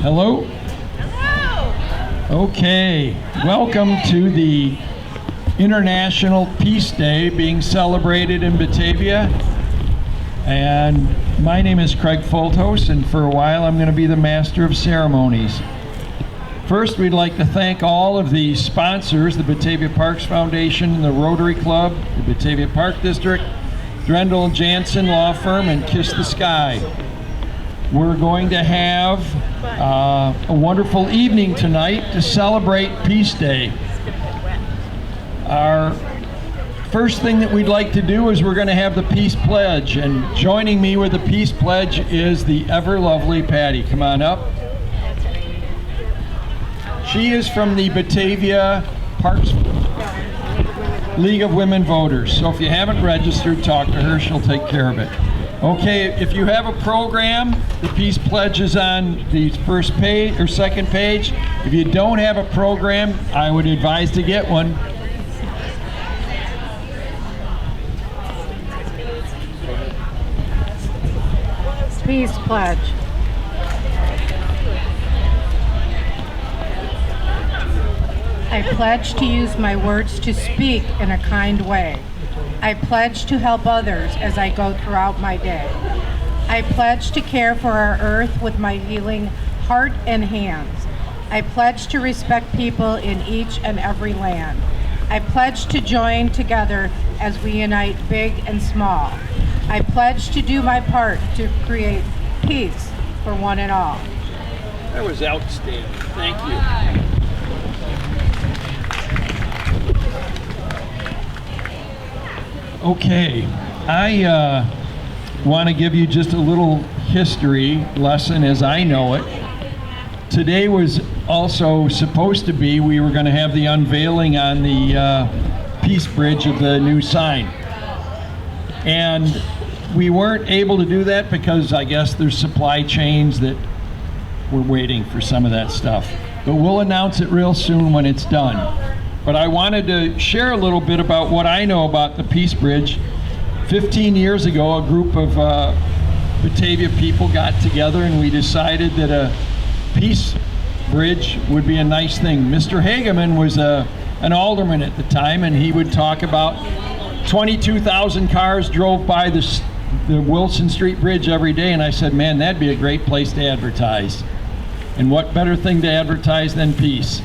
Hello? Hello! Okay, welcome to the International Peace Day being celebrated in Batavia. And my name is Craig Foltos, and for a while I'm going to be the Master of Ceremonies. First, we'd like to thank all of the sponsors, the Batavia Parks Foundation, the Rotary Club, the Batavia Park District, Drendel Jansen Law Firm, and Kiss the Sky. We're going to have a wonderful evening tonight to celebrate Peace Day. Our first thing that we'd like to do is we're going to have the Peace Pledge, and joining me with the Peace Pledge is the ever lovely Patty. Come on up. She is from the Batavia Parks League of Women Voters, so if you haven't registered, talk to her. She'll take care of it. Okay, if you have a program, the Peace Pledge is on the first page or second page. If you don't have a program, I would advise to get one. Peace Pledge. I pledge to use my words to speak in a kind way. I pledge to help others as I go throughout my day. I pledge to care for our earth with my healing heart and hands. I pledge to respect people in each and every land. I pledge to join together as we unite big and small. I pledge to do my part to create peace for one and all. That was outstanding. Thank you. Okay, I want to give you just a little history lesson as I know it. Today was also supposed to be, we were going to have the unveiling on the Peace Bridge of the new sign. And we weren't able to do that because I guess there's supply chains that we're waiting for some of that stuff. But we'll announce it real soon when it's done. But I wanted to share a little bit about what I know about the Peace Bridge. 15 years ago, a group of Batavia people got together and we decided that a Peace Bridge would be a nice thing. Mr. Hageman was an alderman at the time, and he would talk about 22,000 cars drove by the Wilson Street Bridge every day, and I said, man, that'd be a great place to advertise. And what better thing to advertise than peace?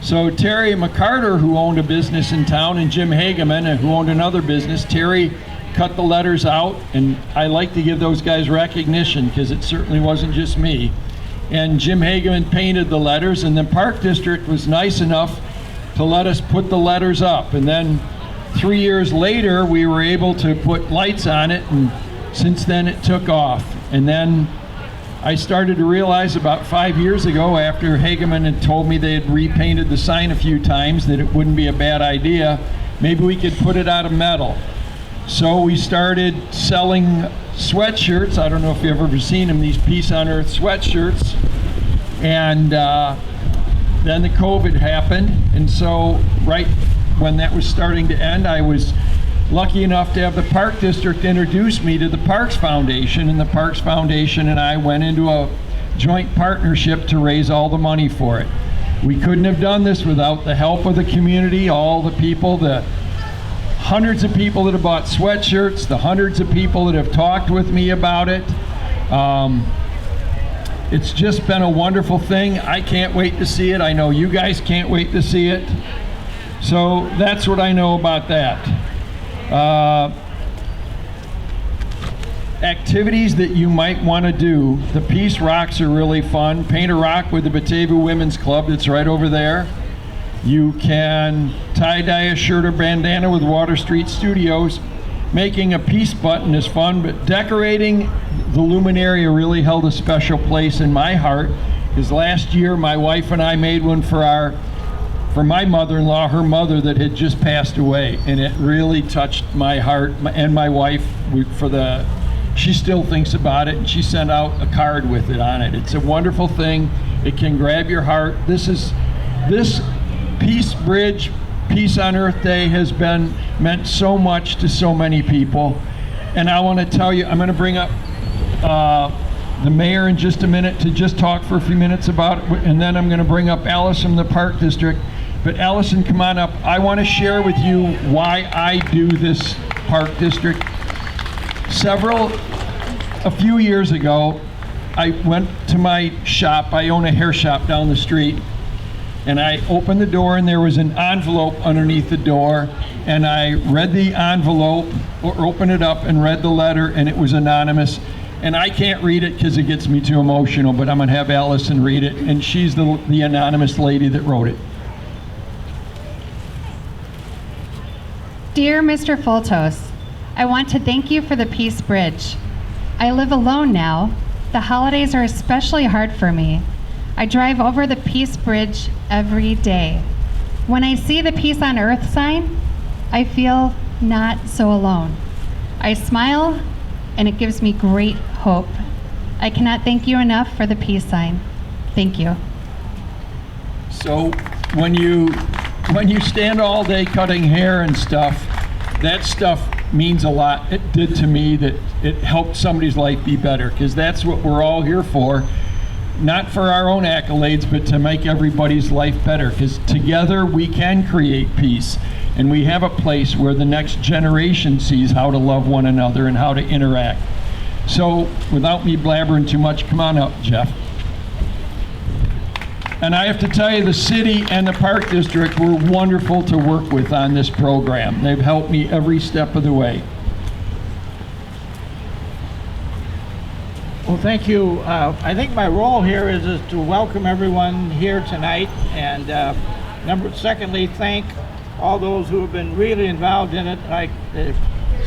So Terry McCarter, who owned a business in town, and Jim Hageman, who owned another business, Terry cut the letters out, and I like to give those guys recognition because it certainly wasn't just me. And Jim Hageman painted the letters, and the Park District was nice enough to let us put the letters up. And then 3 years later, we were able to put lights on it, and since then it took off. And then I started to realize about 5 years ago, after Hageman had told me they had repainted the sign a few times, that it wouldn't be a bad idea. Maybe we could put it out of metal. So we started selling sweatshirts. I don't know if you've ever seen them, these Peace on Earth sweatshirts. And then the COVID happened. And so right when that was starting to end, I was lucky enough to have the Park District introduce me to the Parks Foundation, and the Parks Foundation and I went into a joint partnership to raise all the money for it. We couldn't have done this without the help of the community, all the people, the hundreds of people that have bought sweatshirts, the hundreds of people that have talked with me about it. It's just been a wonderful thing. I can't wait to see it. I know you guys can't wait to see it. So that's what I know about that. Activities that you might want to do. The Peace Rocks are really fun. Paint a rock with the Batavia Women's Club that's right over there. You can tie-dye a shirt or bandana with Water Street Studios. Making a peace button is fun, but decorating the luminaria really held a special place in my heart, because last year my wife and I made one for my mother-in-law, her mother that had just passed away, and it really touched my heart and my wife. She still thinks about it, and she sent out a card with it on it. It's a wonderful thing. It can grab your heart. This Peace Bridge, Peace on Earth Day has meant so much to so many people, and I want to tell you, I'm going to bring up the mayor in just a minute to just talk for a few minutes about it, and then I'm going to bring up Alice from the Park District. But Allison, come on up. I want to share with you why I do this Park District. A few years ago, I went to my shop. I own a hair shop down the street. And I opened the door and there was an envelope underneath the door. And I read the envelope, or opened it up and read the letter, and it was anonymous. And I can't read it because it gets me too emotional, but I'm going to have Allison read it. And she's the anonymous lady that wrote it. Dear Mr. Fultos, I want to thank you for the Peace Bridge. I live alone now. The holidays are especially hard for me. I drive over the Peace Bridge every day. When I see the Peace on Earth sign, I feel not so alone. I smile, and it gives me great hope. I cannot thank you enough for the peace sign. Thank you. So when you stand all day cutting hair and stuff, that stuff means a lot. It did to me that it helped somebody's life be better, because that's what we're all here for. Not for our own accolades, but to make everybody's life better, because together we can create peace. And we have a place where the next generation sees how to love one another and how to interact. So without me blabbering too much, come on up, Jeff. And I have to tell you, the city and the Park District were wonderful to work with on this program. They've helped me every step of the way. Well, thank you. I think my role here is to welcome everyone here tonight, and secondly, thank all those who have been really involved in it, like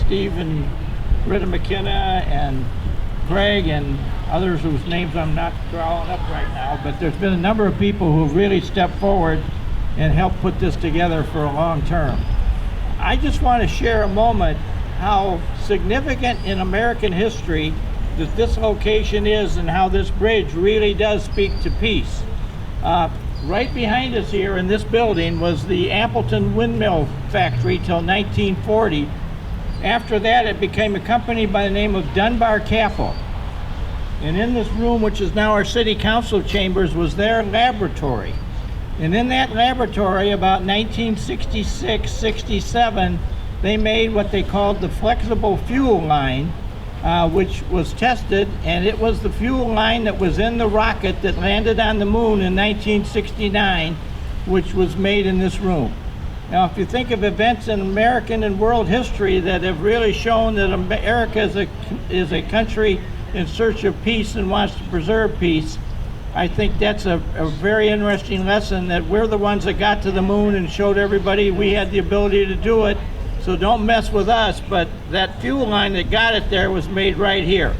Steve and Rita McKenna and Greg and others whose names I'm not drawing up right now, but there's been a number of people who have really stepped forward and helped put this together for a long term. I just want to share a moment how significant in American history that this location is, and how this bridge really does speak to peace. Right behind us here in this building was the Appleton Windmill Factory till 1940. After that, it became a company by the name of Dunbar Capital. And in this room, which is now our city council chambers, was their laboratory. And in that laboratory, about 1966-67, they made what they called the flexible fuel line, which was tested, and it was the fuel line that was in the rocket that landed on the moon in 1969, which was made in this room. Now, if you think of events in American and world history that have really shown that America is a country in search of peace and wants to preserve peace, I think that's a very interesting lesson, that we're the ones that got to the moon and showed everybody we had the ability to do it. So don't mess with us, but that fuel line that got it there was made right here.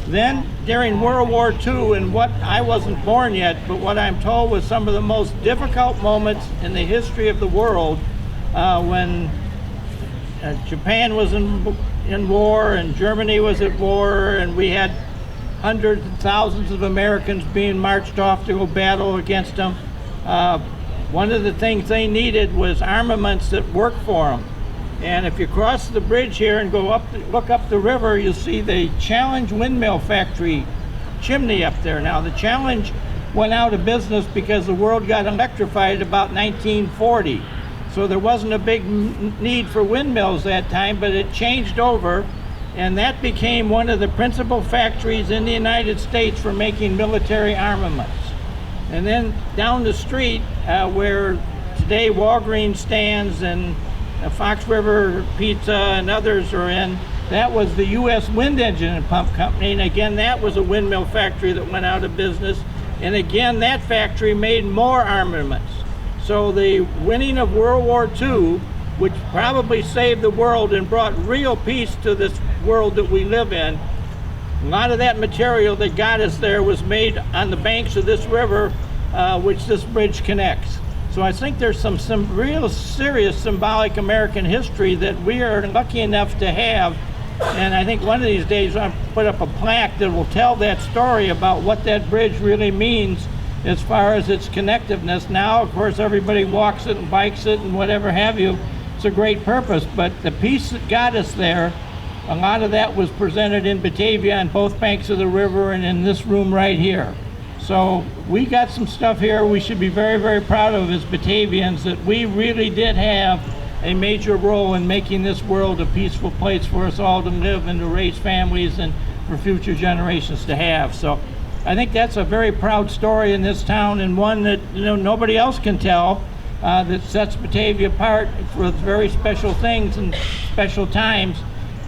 Then during World War II, and what I wasn't born yet, but what I'm told was some of the most difficult moments in the history of the world, when Japan was in war and Germany was at war, and we had hundreds and thousands of Americans being marched off to go battle against them. One of the things they needed was armaments that worked for them. And if you cross the bridge here and go up, look up the river, you'll see the Challenge Windmill Factory chimney up there. Now, the Challenge went out of business because the world got electrified about 1940. So there wasn't a big need for windmills that time, but it changed over, and that became one of the principal factories in the United States for making military armaments. And then down the street, where today Walgreens stands and Fox River Pizza and others are in, that was the U.S. Wind Engine and Pump Company, and again that was a windmill factory that went out of business, and again that factory made more armaments. So the winning of World War II, which probably saved the world and brought real peace to this world that we live in, a lot of that material that got us there was made on the banks of this river, which this bridge connects. So I think there's some real serious symbolic American history that we are lucky enough to have. And I think one of these days I'll put up a plaque that will tell that story about what that bridge really means as far as its connectiveness. Now, of course, everybody walks it and bikes it and whatever have you. It's a great purpose, but the peace that got us there a lot of that was presented in Batavia on both banks of the river and in this room right here. So we got some stuff here we should be very, very proud of as Batavians, that we really did have a major role in making this world a peaceful place for us all to live and to raise families and for future generations to have. So I think that's a very proud story in this town, and one that nobody else can tell, that sets Batavia apart for very special things and special times.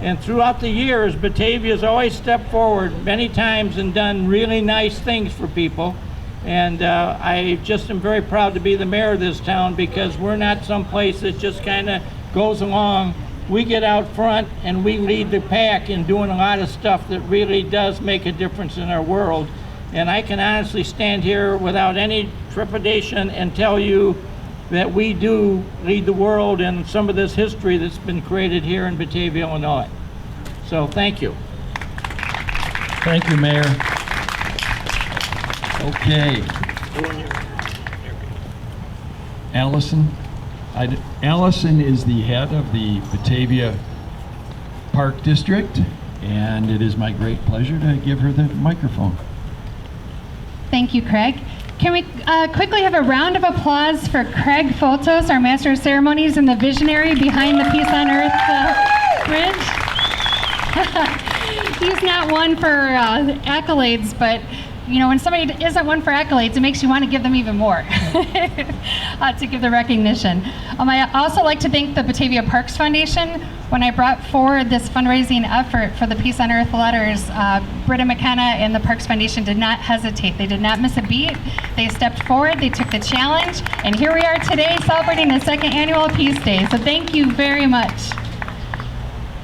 And throughout the years, Batavia's always stepped forward many times and done really nice things for people. And I just am very proud to be the mayor of this town, because we're not some place that just kind of goes along. We get out front and we lead the pack in doing a lot of stuff that really does make a difference in our world. And I can honestly stand here without any trepidation and tell you that we do lead the world in some of this history that's been created here in Batavia, Illinois. So thank you. Thank you, Mayor. Okay. Allison? Allison is the head of the Batavia Park District, and it is my great pleasure to give her the microphone. Thank you, Craig. Can we quickly have a round of applause for Craig Fotos, our Master of Ceremonies and the visionary behind the Peace on Earth Bridge? He's not one for accolades, but when somebody isn't one for accolades, it makes you want to give them even more, to give the recognition. I also like to thank the Batavia Parks Foundation. When I brought forward this fundraising effort for the Peace on Earth letters, Britta McKenna and the Parks Foundation did not hesitate. They did not miss a beat. They stepped forward, they took the challenge, and here we are today celebrating the second annual Peace Day. So thank you very much.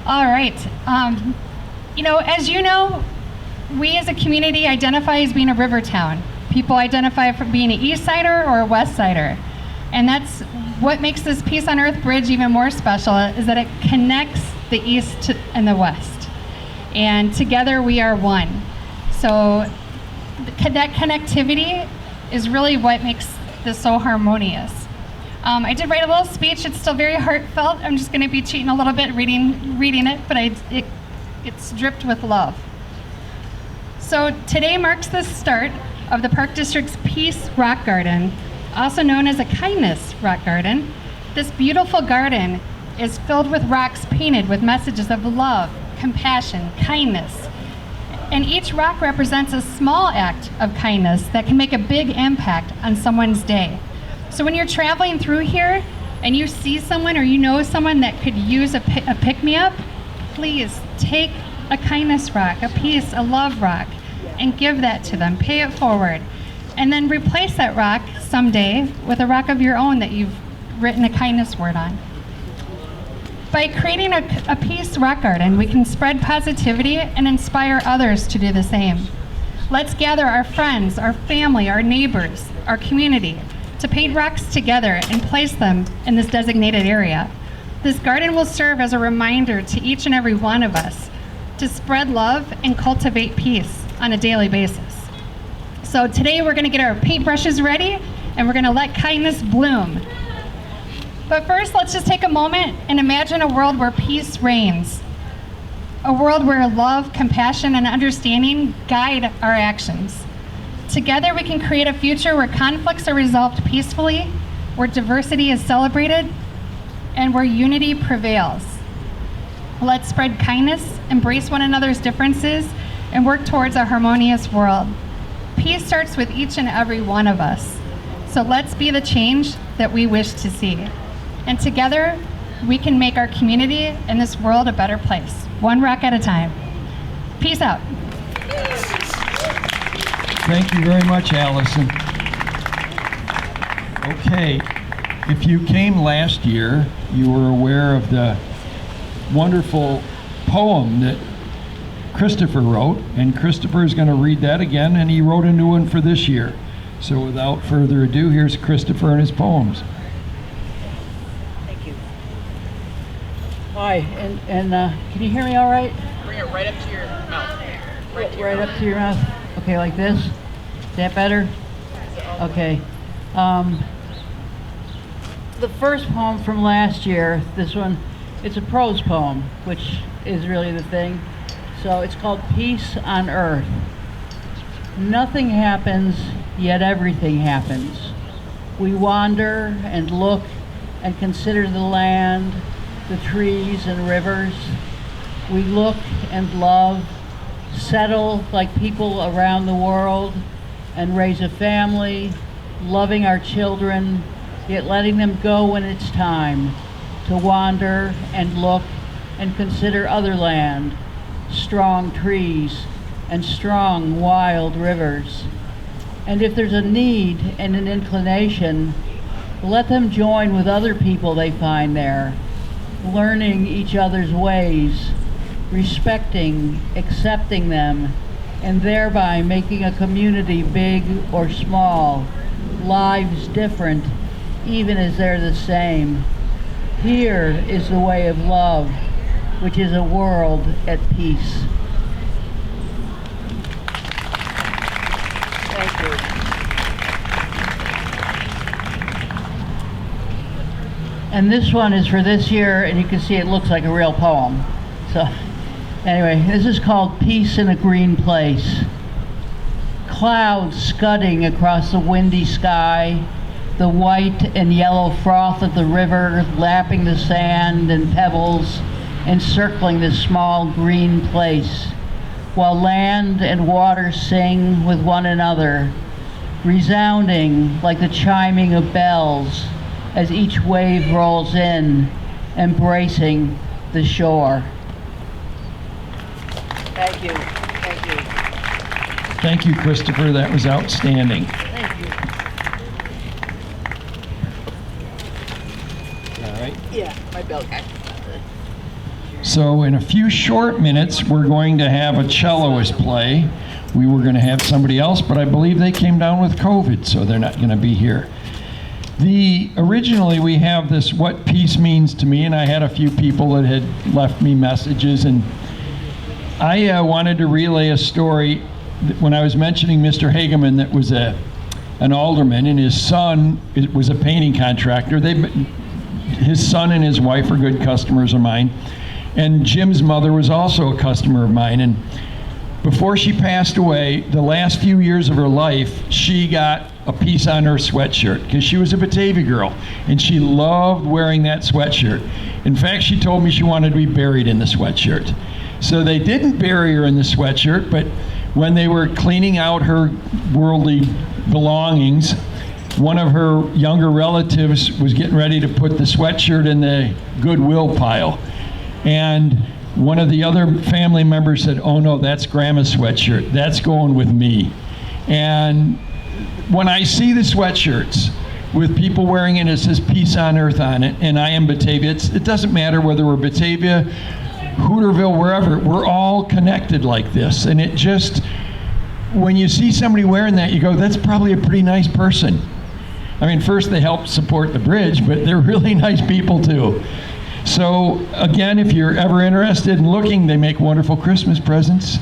All right. As you know, we as a community identify as being a river town. People identify for being an East Sider or a West Sider. And that's what makes this Peace on Earth Bridge even more special, is that it connects the East and the West. And together we are one. So that connectivity is really what makes this so harmonious. I did write a little speech. It's still very heartfelt. I'm just going to be cheating a little bit reading it, but it's dripped with love. So today marks the start of the Park District's Peace Rock Garden, also known as a Kindness Rock Garden. This beautiful garden is filled with rocks painted with messages of love, compassion, kindness. And each rock represents a small act of kindness that can make a big impact on someone's day. So when you're traveling through here and you see someone or you know someone that could use a pick-me-up, please take a kindness rock, a peace, a love rock, and give that to them. Pay it forward. And then replace that rock someday with a rock of your own that you've written a kindness word on. By creating a Peace Rock Garden, we can spread positivity and inspire others to do the same. Let's gather our friends, our family, our neighbors, our community, to paint rocks together and place them in this designated area. This garden will serve as a reminder to each and every one of us to spread love and cultivate peace on a daily basis. So today we're gonna get our paintbrushes ready and we're gonna let kindness bloom. But first, let's just take a moment and imagine a world where peace reigns. A world where love, compassion, and understanding guide our actions. Together we can create a future where conflicts are resolved peacefully, where diversity is celebrated, and where unity prevails. Let's spread kindness, embrace one another's differences, and work towards a harmonious world. Peace starts with each and every one of us. So let's be the change that we wish to see. And together, we can make our community and this world a better place, one rock at a time. Peace out. Thank you very much, Allison. Okay, if you came last year, you were aware of the wonderful poem that Christopher wrote, and Christopher is going to read that again, and he wrote a new one for this year. So without further ado, here's Christopher and his poems. Thank you. Hi, and can you hear me all right? Bring it right up to your mouth. Right up to your mouth? Okay, like this? Is that better? Okay. The first poem from last year, this one, It's a prose poem, which is really the thing. So it's called Peace on Earth. Nothing happens, yet everything happens. We wander and look and consider the land, the trees and rivers. We look and love, settle like people around the world, and raise a family, loving our children, yet letting them go when it's time to wander and look and consider other land, strong trees and strong wild rivers. And if there's a need and an inclination, let them join with other people they find there, learning each other's ways, respecting, accepting them, and thereby making a community big or small, lives different, even as they're the same. Here is the way of love, which is a world at peace. Thank you. And this one is for this year, and you can see it looks like a real poem. So anyway, this is called Peace in a Green Place. Clouds scudding across the windy sky, the white and yellow froth of the river lapping the sand and pebbles, encircling this small green place, while land and water sing with one another, resounding like the chiming of bells as each wave rolls in, embracing the shore. Thank you. Thank you. Thank you, Christopher. That was outstanding. Thank you. All right. Yeah, my belt guy. So in a few short minutes, we're going to have a celloist play. We were going to have somebody else, but I believe they came down with COVID, so they're not going to be here. Originally, we have this What Peace Means to Me, and I had a few people that had left me messages, and I wanted to relay a story. When I was mentioning Mr. Hageman, that was an alderman, and his son was a painting contractor. His son and his wife are good customers of mine. And Jim's mother was also a customer of mine. And before she passed away, the last few years of her life, she got a Peace on Earth sweatshirt because she was a Batavia girl and she loved wearing that sweatshirt. In fact, she told me she wanted to be buried in the sweatshirt. So they didn't bury her in the sweatshirt, but when they were cleaning out her worldly belongings, one of her younger relatives was getting ready to put the sweatshirt in the Goodwill pile. And one of the other family members said, "Oh no, that's Grandma's sweatshirt. That's going with me." And when I see the sweatshirts with people wearing it, it says Peace on Earth on it, and I am Batavia. It doesn't matter whether we're Batavia, Hooterville, wherever, we're all connected like this. And it just, when you see somebody wearing that, you go, that's probably a pretty nice person. I mean, first they help support the bridge, but they're really nice people too. So again, if you're ever interested in looking, they make wonderful Christmas presents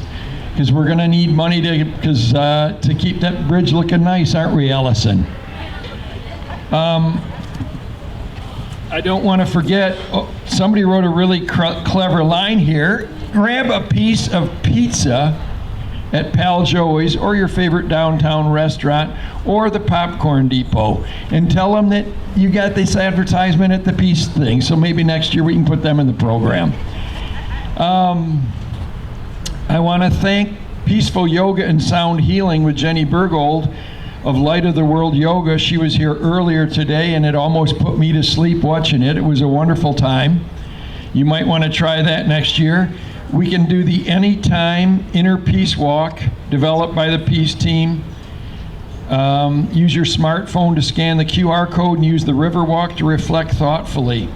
because we're going to need money to keep that bridge looking nice, aren't we, Allison? I don't want to forget, somebody wrote a really clever line here. Grab a piece of pizza at Pal Joey's or your favorite downtown restaurant or the Popcorn Depot and tell them that you got this advertisement at the Peace thing, so maybe next year we can put them in the program. I want to thank Peaceful Yoga and Sound Healing with Jenny Bergold of Light of the World Yoga. She was here earlier today and it almost put me to sleep watching it. It was a wonderful time. You might want to try that next year. We can do the Anytime Inner Peace Walk developed by the Peace team. Use your smartphone to scan the QR code and use the river walk to reflect thoughtfully.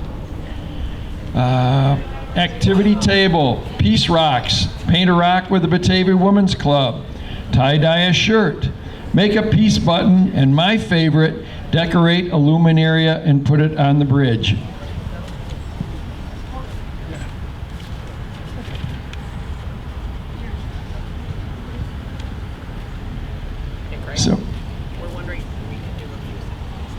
Activity table, Peace Rocks. Paint a rock with the Batavia Women's Club. Tie-dye a shirt. Make a peace button, and my favorite, decorate a luminaria and put it on the bridge. So, We're wondering if we can do a few seconds.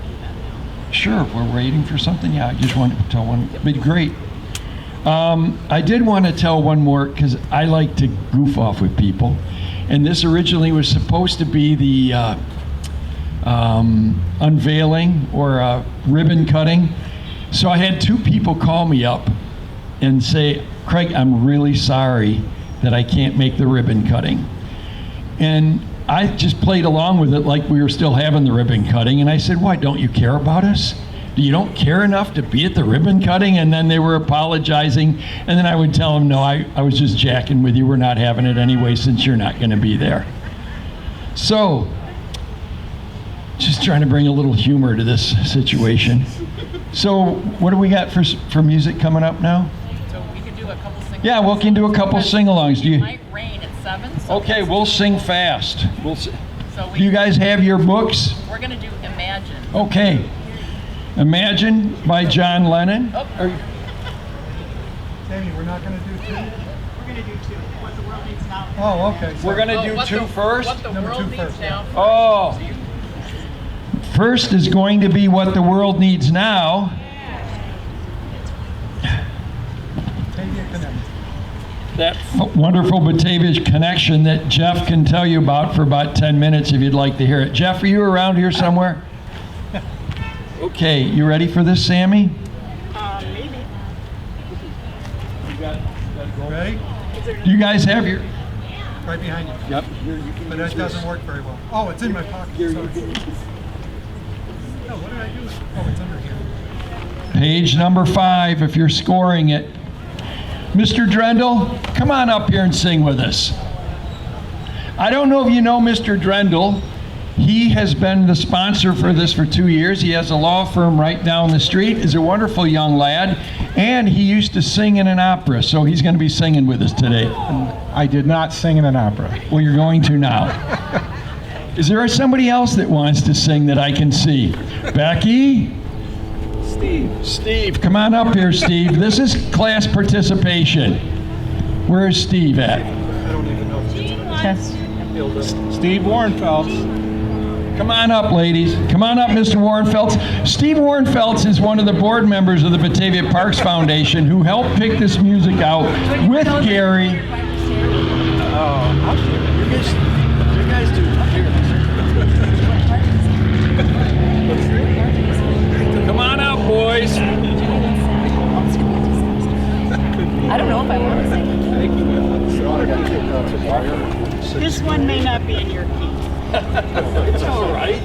Do that now. sure if we're waiting for something. Yeah, I just wanted to tell one. But great. I did want to tell one more because I like to goof off with people. And this originally was supposed to be the unveiling or ribbon cutting. So I had two people call me up and say, Craig, I'm really sorry that I can't make the ribbon cutting. And I just played along with it like we were still having the ribbon cutting. And I said, why, don't you care about us? You don't care enough to be at the ribbon cutting? And then they were apologizing. And then I would tell them, no, I was just jacking with you. We're not having it anyway since you're not going to be there. So, just trying to bring a little humor to this situation. So, what do we got for music coming up now? So we could do a couple sing-alongs. Yeah, we can do a couple sing-alongs. Do It you? might rain at 7. So Okay, we'll sing fast. So Do you guys have your books? we're going to do Imagine. Okay. Imagine by John Lennon. Oh. Tammy, we're not going to do two? We're going to do 2. What the world needs now. Oh, okay. We're going to Oh, do what two the, first? What the Number world 2 needs first. now. Oh. So you- First is going to be What the World Needs Now. Batavia Connect. That wonderful Batavia connection that Jeff can tell you about for about 10 minutes if you'd like to hear it. Jeff, are you around here somewhere? Okay, you ready for this, Sammy? Maybe. Ready? Do you guys have your... Right behind you. Yep. But that doesn't work very well. Oh, it's in my pocket. Sorry. Oh, what did I do? Oh, it's under here. Page number 5, if you're scoring it. Mr. Drendel, come on up here and sing with us. I don't know if you know Mr. Drendel. He has been the sponsor for this for 2 years. He has a law firm right down the street. He's a wonderful young lad. And he used to sing in an opera, so he's going to be singing with us today. I did not sing in an opera. Well, you're going to now. Is there somebody else that wants to sing that I can see? Becky? Steve, come on up here, Steve. This is class participation. Where is Steve at? I don't even know if it's Steve Warrenfelds. Come on up, ladies. Come on up, Mr. Warrenfelds. Steve Warrenfelds is one of the board members of the Batavia Parks Foundation who helped pick this music out with Gary. You guys do. Come on out, boys. I don't know if I want to sing. This one may not be in your key. It's all right.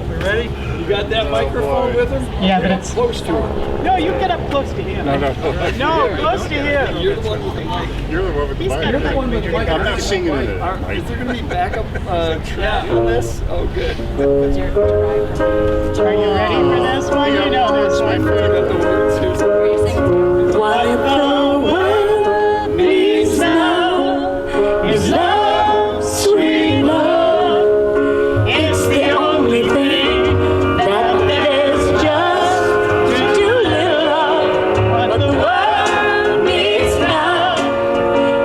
We ready? You got that microphone with him? Yeah, but it's Close to him. No, you get up close to him. No, close to him. You're the one with the mic. You're the one with the He's got mic. a mic. One with the mic. I'm not singing in it. Is there going to be backup track on this? Oh, good. Are you ready for this one? You know this one. What the world needs now is love, sweet love. It's the only thing that there's just to do little love. What the world needs now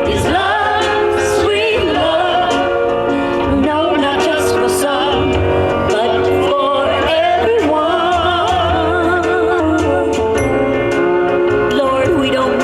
is love, sweet love. No, not just for some, but for everyone. Lord, we don't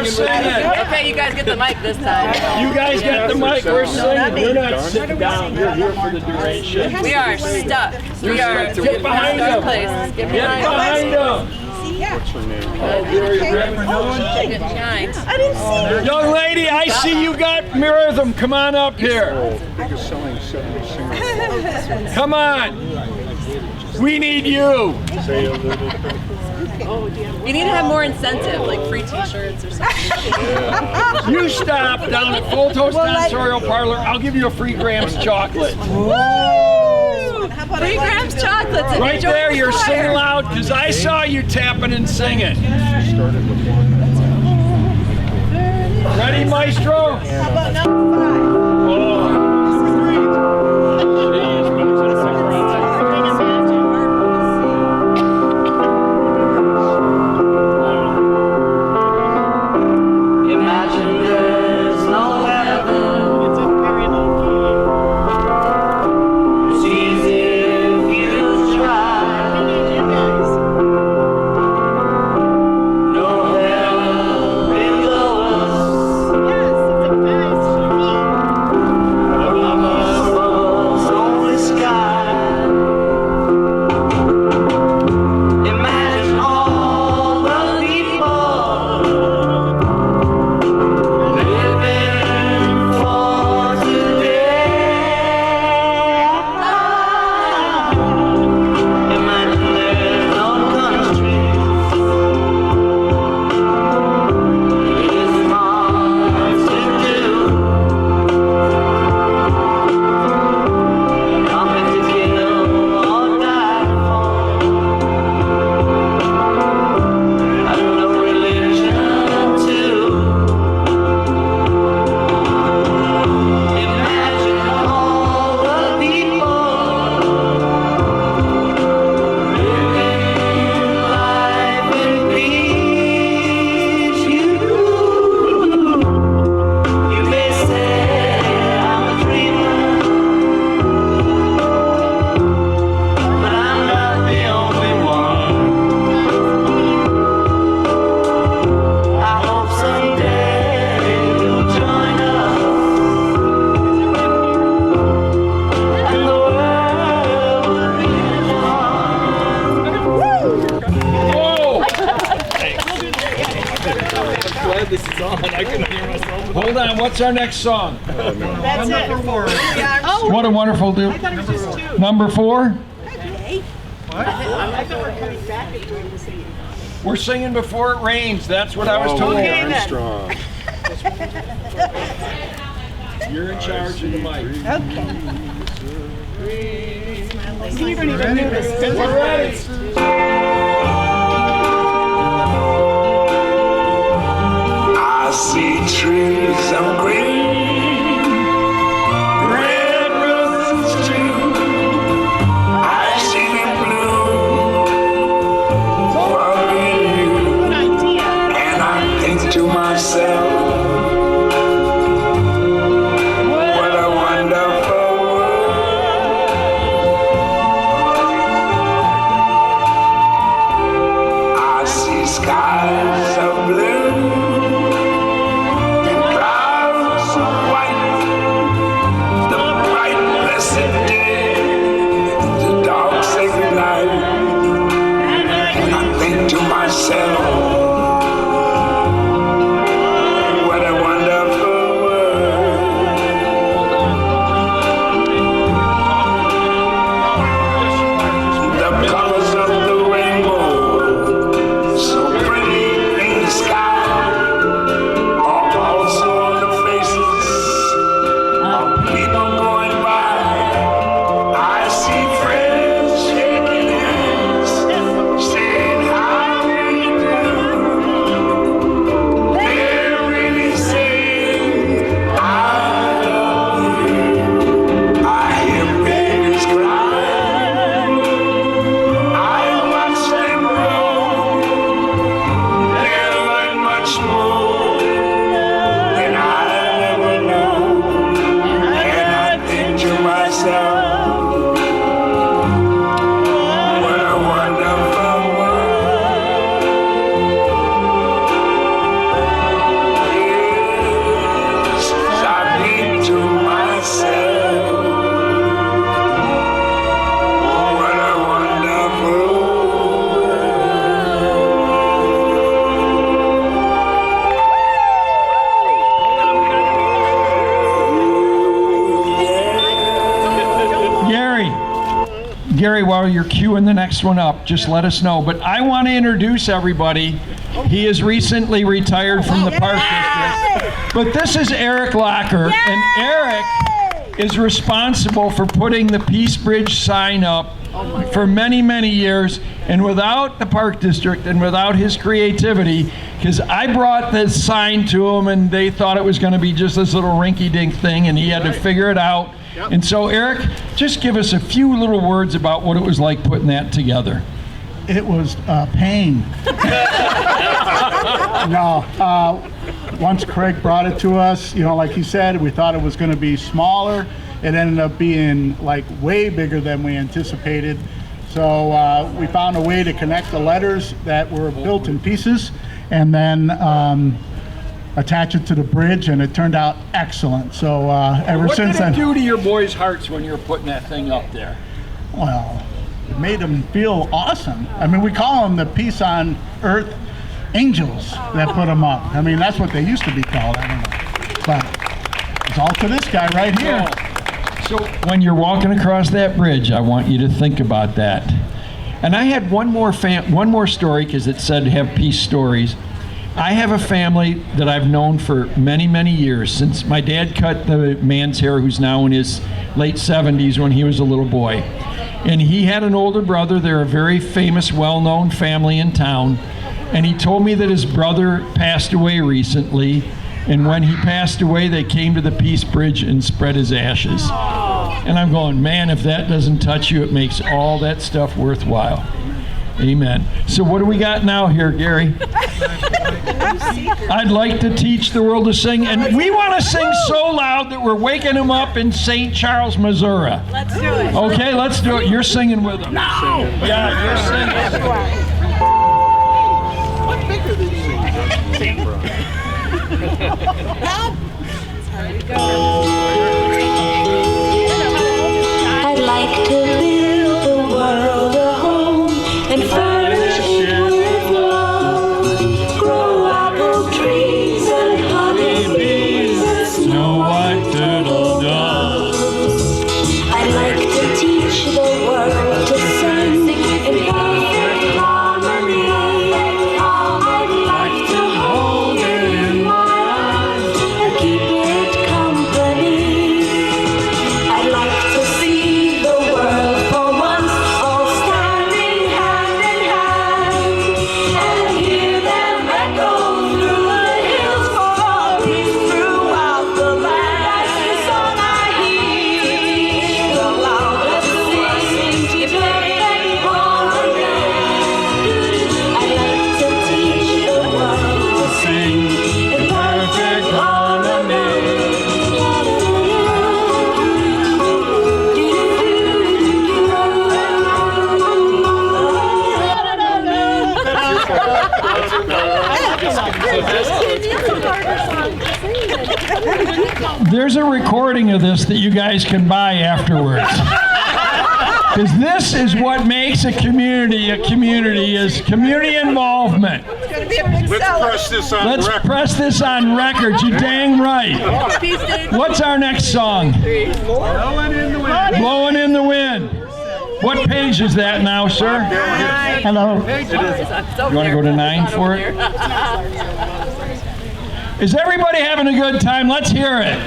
we're singing. Okay, you guys get the mic this time. You guys got the mic, we're singing. You're not sitting down, you're here for the duration. We are stuck. We are Get behind stuck them. places. Get Get behind behind them. Young lady, I see you got Miriam. Come on up here. Come on. We need you. You need to have more incentive, like free T-shirts or something. You stop down at Full Toast Tonsorial Parlor. I'll give you a free Grams chocolate. Free Grams chocolates. and Right enjoy there, the you're choir. singing loud because I saw you tapping and singing. Ready, Maestro? Hold on, what's our next song? That's number 4. What a wonderful do. Number 4? I thought we're coming back and doing the singing. We're singing Before It Rains. That's what I was told. Okay, then. Strong. You're in charge of the mic. Okay. You don't even know this. We're ready. I see trees of green, red roses too. I see them bloom for me and you. And I think to myself, what a wonderful world. you're queuing the next one up, just let us know. But I want to introduce everybody. He is recently retired from the Park District. But this is Eric Locker, and Eric is responsible for putting the Peace Bridge sign up for many, many years. And without the Park District and without his creativity, because I brought this sign to him and they thought it was going to be just this little rinky-dink thing, and he had to figure it out. And so, Eric, just give us a few little words about what it was like putting that together. It was pain. No, once Craig brought it to us, like he said, we thought it was going to be smaller. It ended up being like way bigger than we anticipated. So we found a way to connect the letters that were built in pieces and then attach it to the bridge, and it turned out excellent. So ever since then. What did it do to your boys' hearts when you were putting that thing up there? Well, it made them feel awesome. I mean, we call them the Peace on Earth Angels that put them up. I mean, that's what they used to be called. I don't know. But it's all to this guy right here. So when you're walking across that bridge, I want you to think about that. And I had one more story, because it said have peace stories. I have a family that I've known for many, many years, since my dad cut the man's hair who's now in his late 70s when he was a little boy. And he had an older brother. They're a very famous, well-known family in town. And he told me that his brother passed away recently. And when he passed away, they came to the Peace Bridge and spread his ashes. And I'm going, man, if that doesn't touch you, it makes all that stuff worthwhile. Amen. So what do we got now here, Gary? I'd like to teach the world to sing, and we want to sing so loud that we're waking them up in St. Charles, Missouri. Let's do it. Okay, let's do it. You're singing with them. No! Yeah, you're singing. What's bigger than I'd like to build the world a home and furnish it with love. Grow apple trees and honeybees and snow white turtle doves. I'd like to teach the world to sing in perfect harmony. I'd like to hold it in my arms and keep it company. I'd like to see the world for once all standing hand in hand and hear them echo through the hills for all peace throughout the land. That's the song I hear, the loudest sing to perfect harmony. I'd like to teach the world to sing in perfect harmony. There's a recording of this that you guys can buy afterwards. Because this is what makes a community is community involvement. Let's press this on record. You dang right. What's our next song? Blowing in the wind? Blowing in the Wind. What page is that now, sir? Hello. You want to go to 9 for it? Is everybody having a good time? Let's hear it.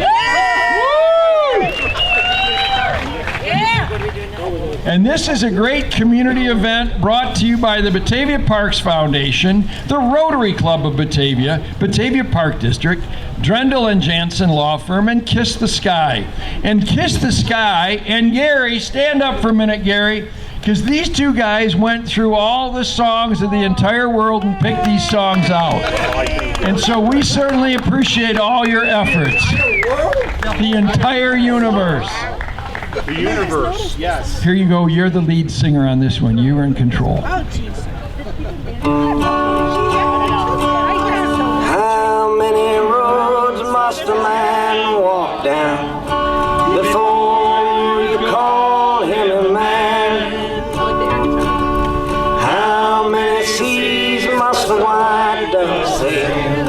And this is a great community event brought to you by the Batavia Parks Foundation, the Rotary Club of Batavia, Batavia Park District, Drendel and Jansen Law Firm, and Kiss the Sky. And Kiss the Sky, and Gary, stand up for a minute, Gary, because these two guys went through all the songs of the entire world and picked these songs out. And so we certainly appreciate all your efforts. The entire universe. The universe, yes. Here you go. You're the lead singer on this one. You are in control. How many roads must a man walk down before you call him a man? How many seas must the white dove sail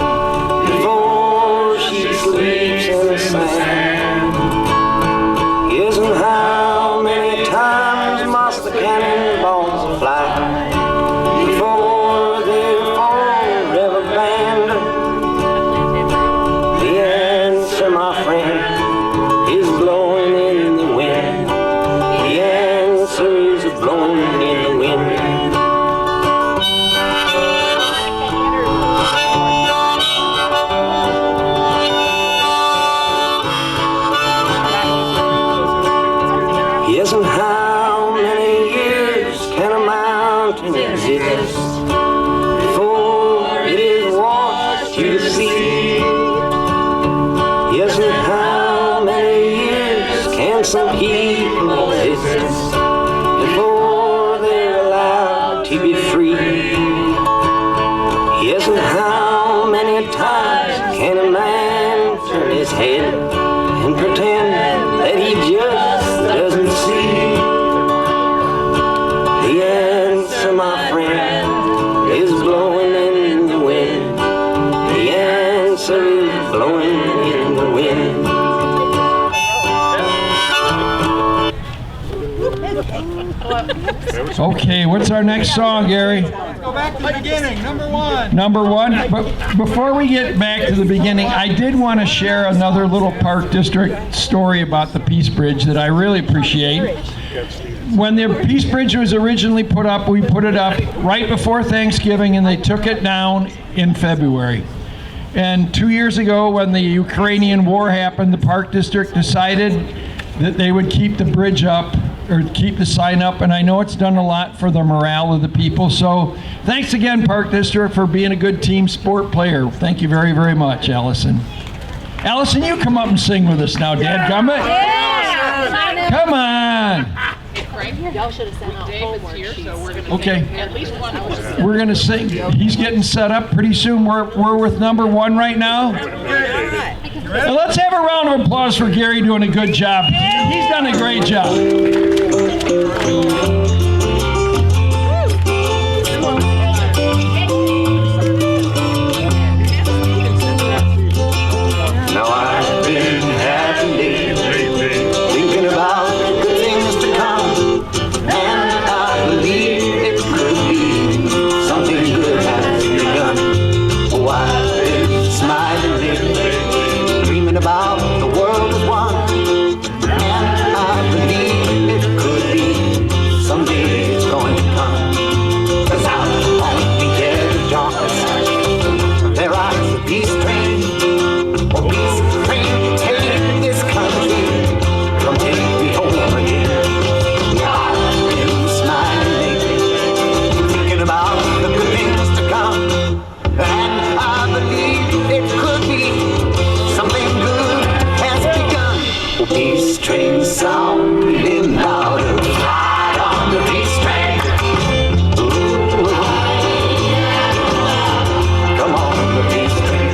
before she sleeps in the sand? Yes, and how many times must the cannonball mountain exists before it is washed to the sea. Yes, and how many years can some people exist before they're allowed to be free? Yes, and how many times can a man turn his head and pretend that he just doesn't see? The answer, my friend, is blowing in the wind. The answer is blowing in the wind. Okay, what's our next song, Gary? Go back to the beginning, number one. Number one. But before we get back to the beginning, I did want to share another little Park District story about the Peace Bridge that I really appreciate. When the Peace Bridge was originally put up, we put it up right before Thanksgiving, and they took it down in February. And 2 years ago, when the Ukrainian war happened, the Park District decided that they would keep the bridge up, or keep the sign up, and I know it's done a lot for the morale of the people. So thanks again, Park District, for being a good team sport player. Thank you very, very much, Allison. Allison, you come up and sing with us now, dadgummit. Yeah. Come on. Y'all should have sent out homework sheets. Okay. At least one. We're gonna sing. He's getting set up pretty soon. We're with number one right now. And let's have a round of applause for Gary doing a good job. He's done a great job. Now I've been happy thinking about the things to come, and I believe it could be something good has begun. Oh, I've been smiling lately, dreaming about the world as one, and I believe it could be someday it's going to come. 'Cause out on the edge of darkness, there rides the peace train. Oh, peace train, take this country, come take me home again. I've been smiling lately, thinking about the good things to come, and I believe it could be something good has begun. Oh, peace train sounding louder, ride on the peace train. Ooh, come on, the peace train.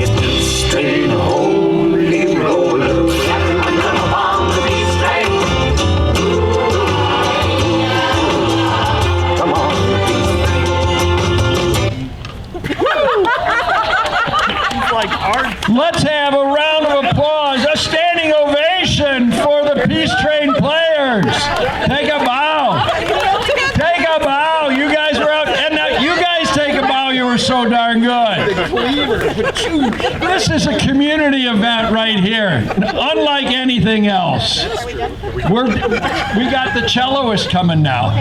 It's peace train, holy roller. Come on, the peace train. Come on, the peace train. Let's have a round of applause, a standing ovation for the Peace Train players. Take a bow. Take a bow. You guys were out, and now you guys take a bow. You were so darn good. This is a community event right here, unlike anything else. We got the celloist coming now.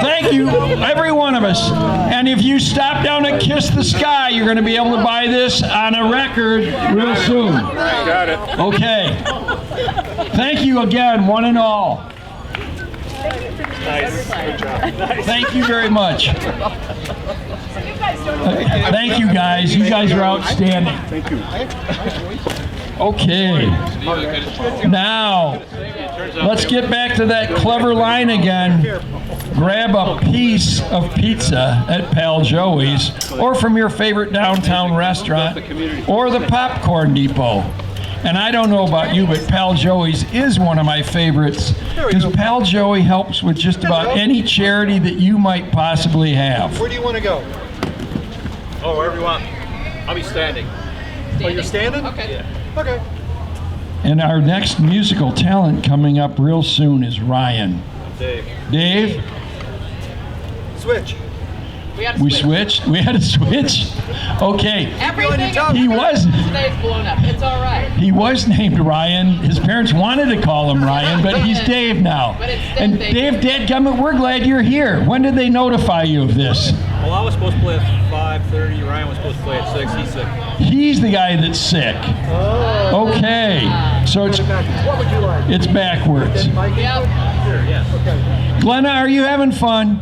Thank you, every one of us. And if you stop down at Kiss the Sky, you're going to be able to buy this on a record real soon. Got it. Okay. Thank you again, one and all. Nice. Good job. Thank you very much. Thank you, guys. You guys are outstanding. Thank you. Okay. Now, let's get back to that clever line again. Grab a piece of pizza at Pal Joey's, or from your favorite downtown restaurant, or the Popcorn Depot. And I don't know about you, but Pal Joey's is one of my favorites, because Pal Joey helps with just about any charity that you might possibly have. Where do you want to go? Oh, wherever you want. I'll be standing. Oh, you're standing? Okay. Yeah. Okay. And our next musical talent coming up real soon is Ryan. Dave. Dave? Switch. We switched? We had a switch? Okay. Everything He was stays blown up. It's all right. he was named Ryan. His parents wanted to call him Ryan, but he's Dave now. But it's still And Dave. Dave, dadgummit, we're glad you're here. When did they notify you of this? Well, I was supposed to play at 5:30. Ryan was supposed to play at 6. He's sick. He's the guy that's sick. Okay. So What would you like? it's backwards. Yep. Sure, yes. Glenna, are you having fun?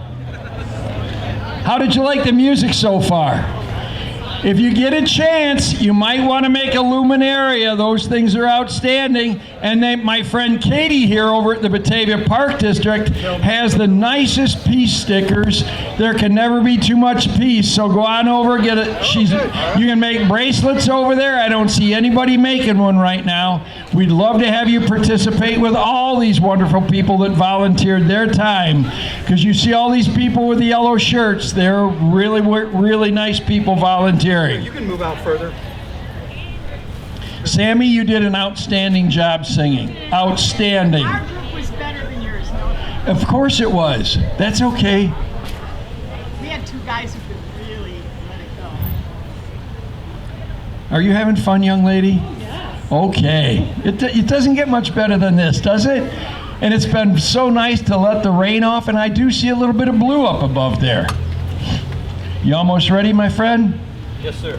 How did you like the music so far? If you get a chance, you might want to make a luminaria. Those things are outstanding. And then my friend Katie here over at the Batavia Park District has the nicest peace stickers. There can never be too much peace. So go on over, get it. You can make bracelets over there. I don't see anybody making one right now. We'd love to have you participate with all these wonderful people that volunteered their time. Because you see all these people with the yellow shirts. They're really nice people volunteering. You can move out further. Sammy, you did an outstanding job singing. Outstanding. Our group was better than yours, no? Of course it was. That's okay. We had two guys who could really let it go. Are you having fun, young lady? Yes. Okay. It doesn't get much better than this, does it? And it's been so nice to let the rain off, and I do see a little bit of blue up above there. You almost ready, my friend? Yes, sir.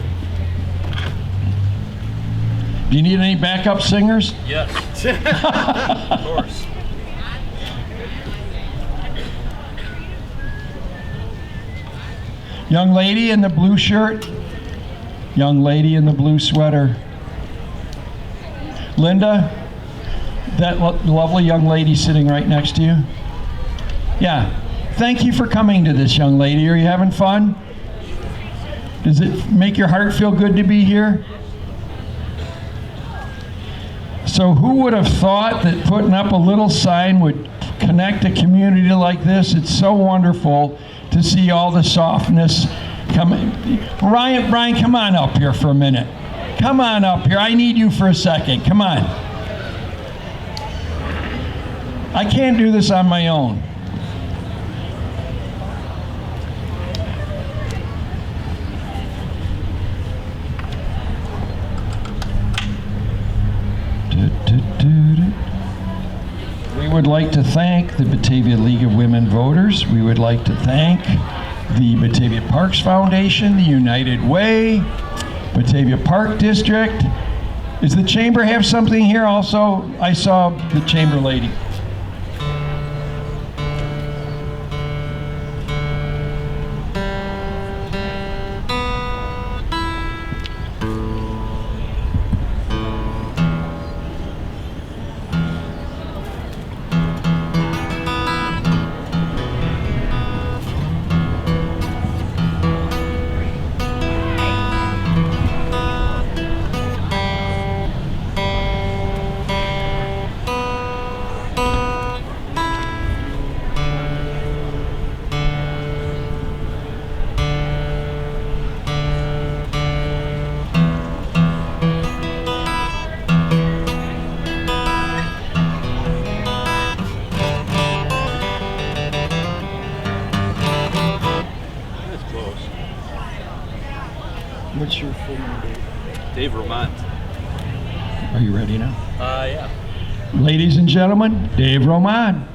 Do you need any backup singers? Yes. Of course. Young lady in the blue shirt. Young lady in the blue sweater. Linda, that lovely young lady sitting right next to you. Yeah. Thank you for coming to this, young lady. Are you having fun? Does it make your heart feel good to be here? So who would have thought that putting up a little sign would connect a community like this? It's so wonderful to see all the softness coming. Brian, come on up here for a minute. Come on up here. I need you for a second. Come on. I can't do this on my own. We would like to thank the Batavia League of Women Voters. We would like to thank the Batavia Parks Foundation, the United Way, Batavia Park District. Does the chamber have something here also? I saw the chamber lady. What's your full name, Dave? Dave Romant. Are you ready now? Yeah. Ladies and gentlemen, Dave Roman.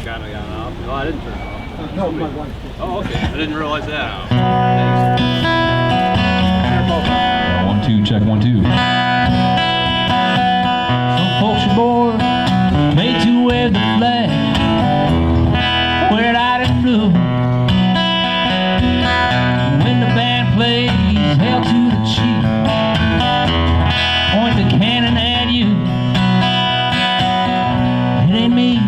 Got it off. No, I didn't turn it off. No, my wife did. Oh, okay. I didn't realize that. Thanks. check 1, 2. Some folks are born made to wear the flag, wear it out in blue. When the band plays Hail to the Chief, point the cannon at you. It ain't me,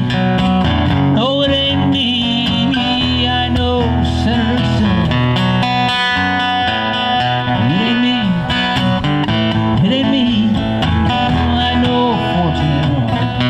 no, it ain't me. I know Senator Sin. It ain't me, it ain't me. I know Fortune.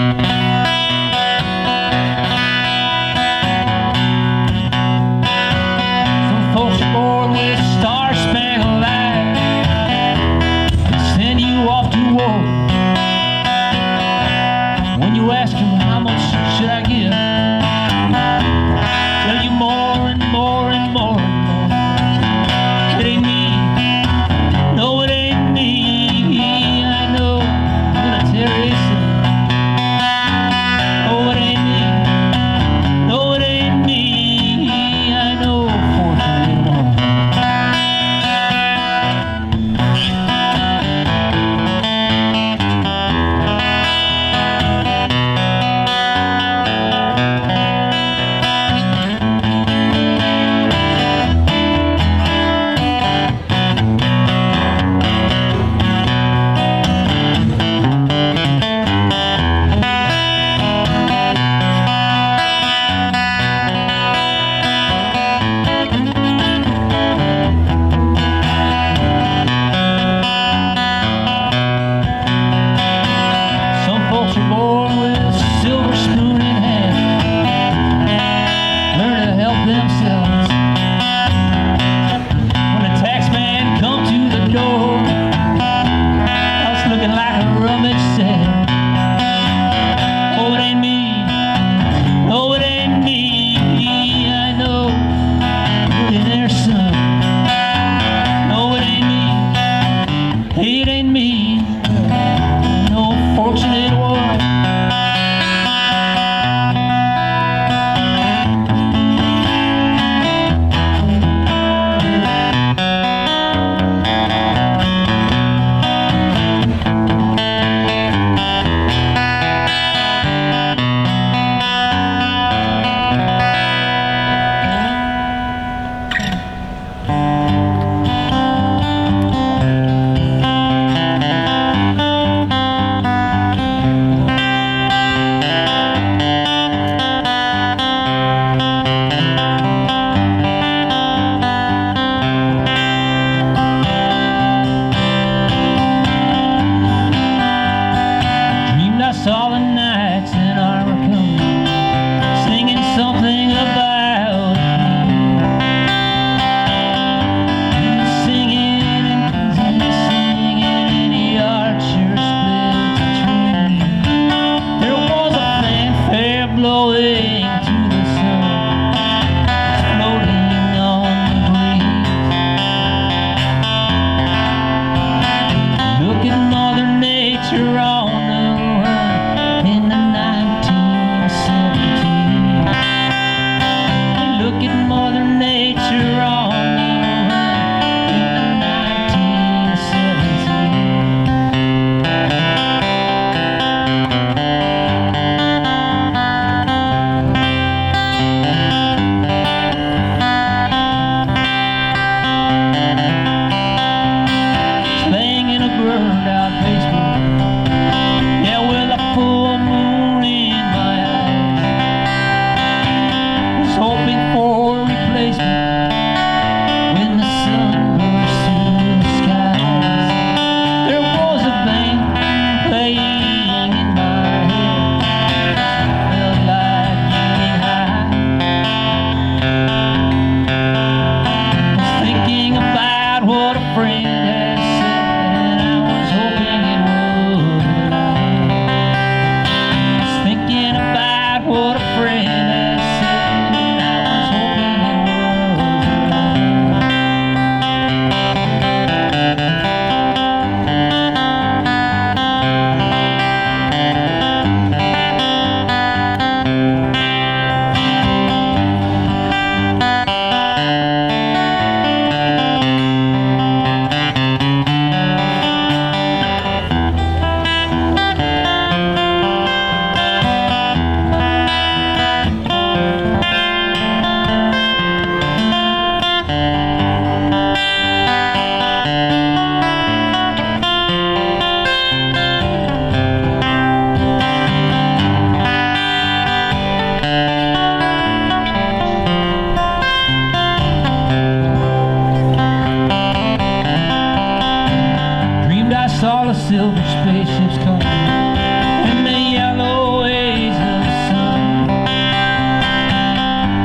spaceships come and the yellow waves of the sun.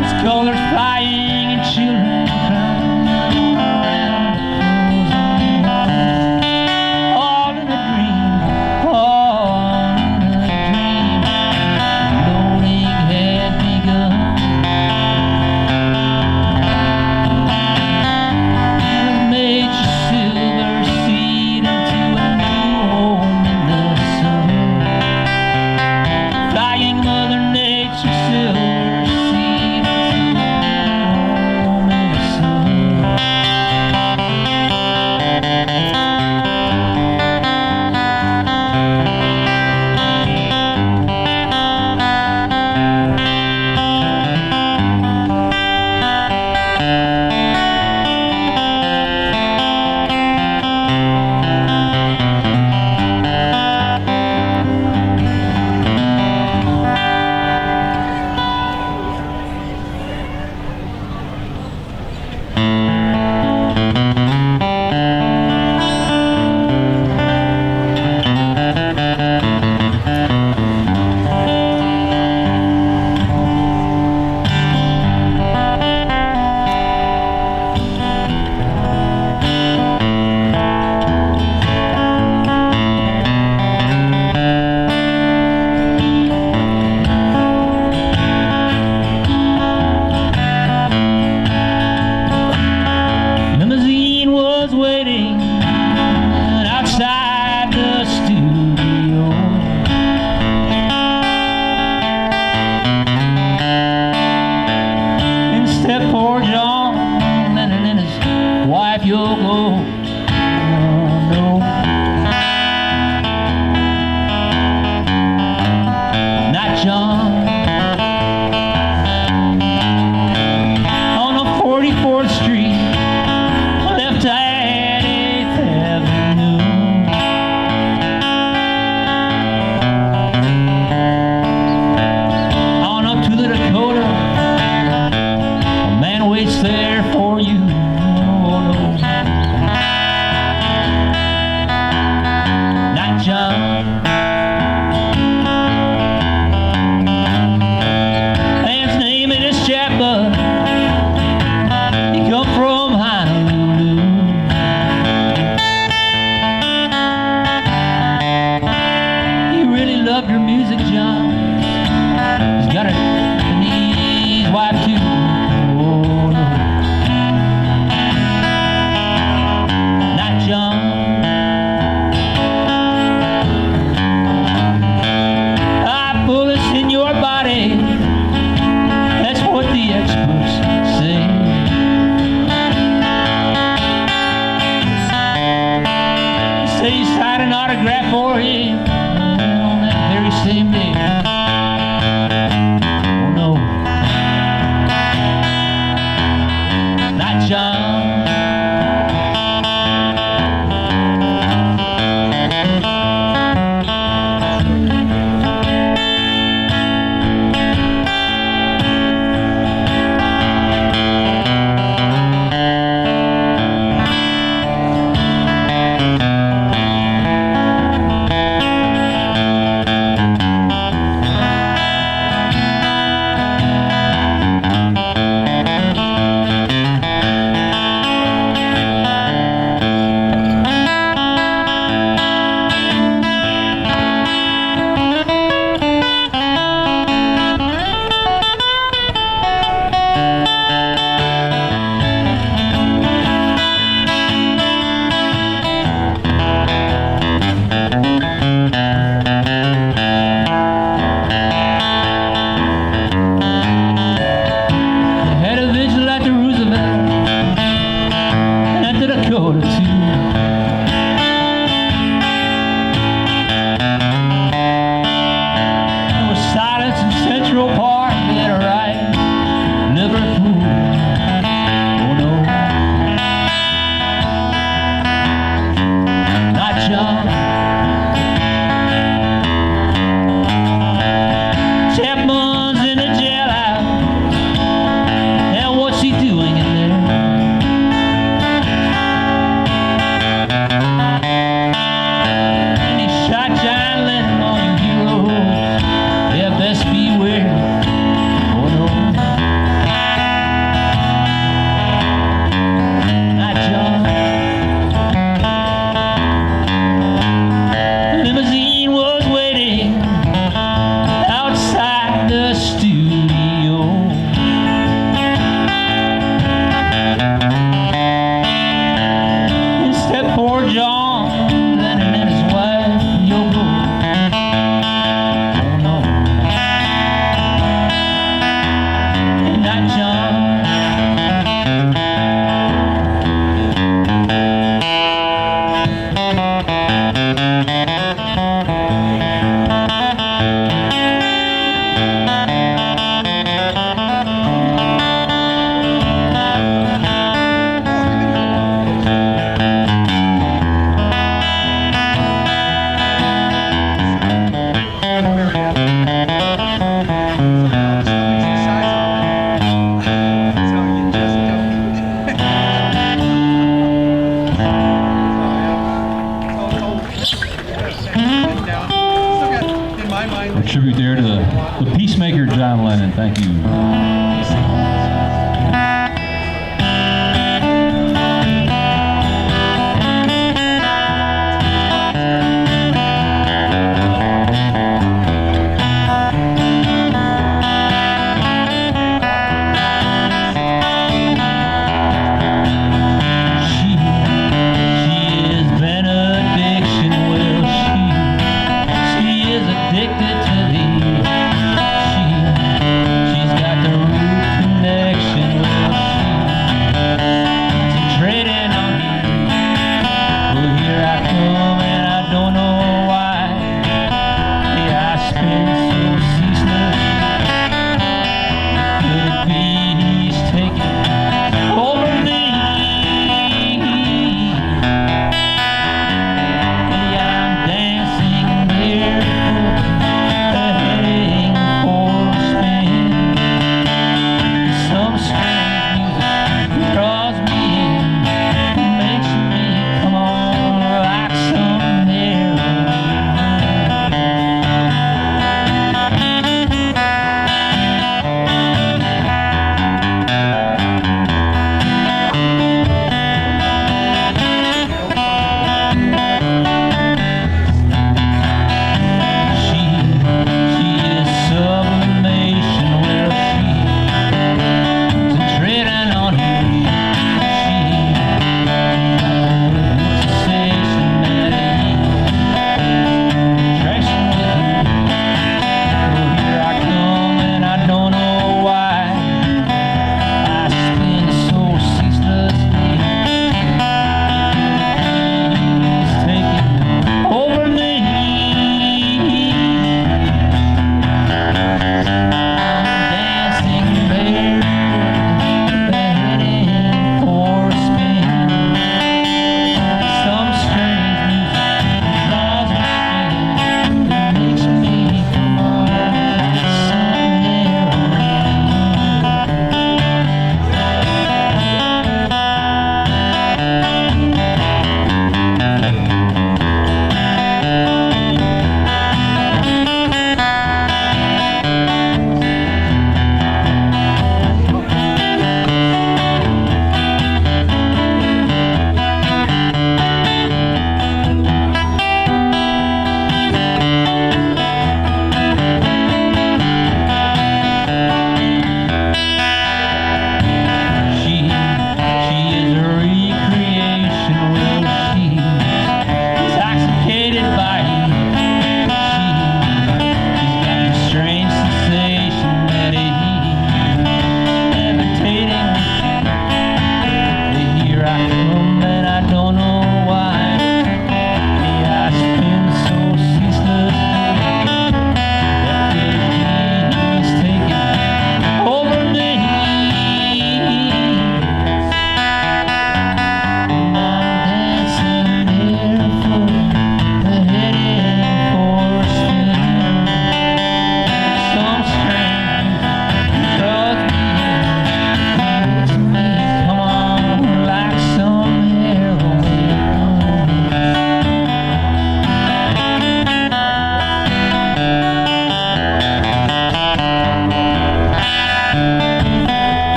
There's colors flying and children crying around all in a dream, all in a dream. Loading had begun. Made your silver seed into a new home in the sun. Flying Mother Nature silver seed into a new home in the sun. Limousine was waiting outside the studio. And stepped poor John Lennon and his wife Yoko. Oh, no. Not John. On the 44th Street, left at 8th Avenue. On up to the Dakota, a man waits there for you. Oh no, not John. Man's name is Chapman. He come from Honolulu. He really loved your music, John. He's got a Chinese wife too. Oh no, not John. Bullets in your body, that's what the experts say. Say you signed an autograph for him on that very same day. Oh no, not John. A tribute there to the peacemaker John Lennon. Thank you. Addicted to thee. She's got the root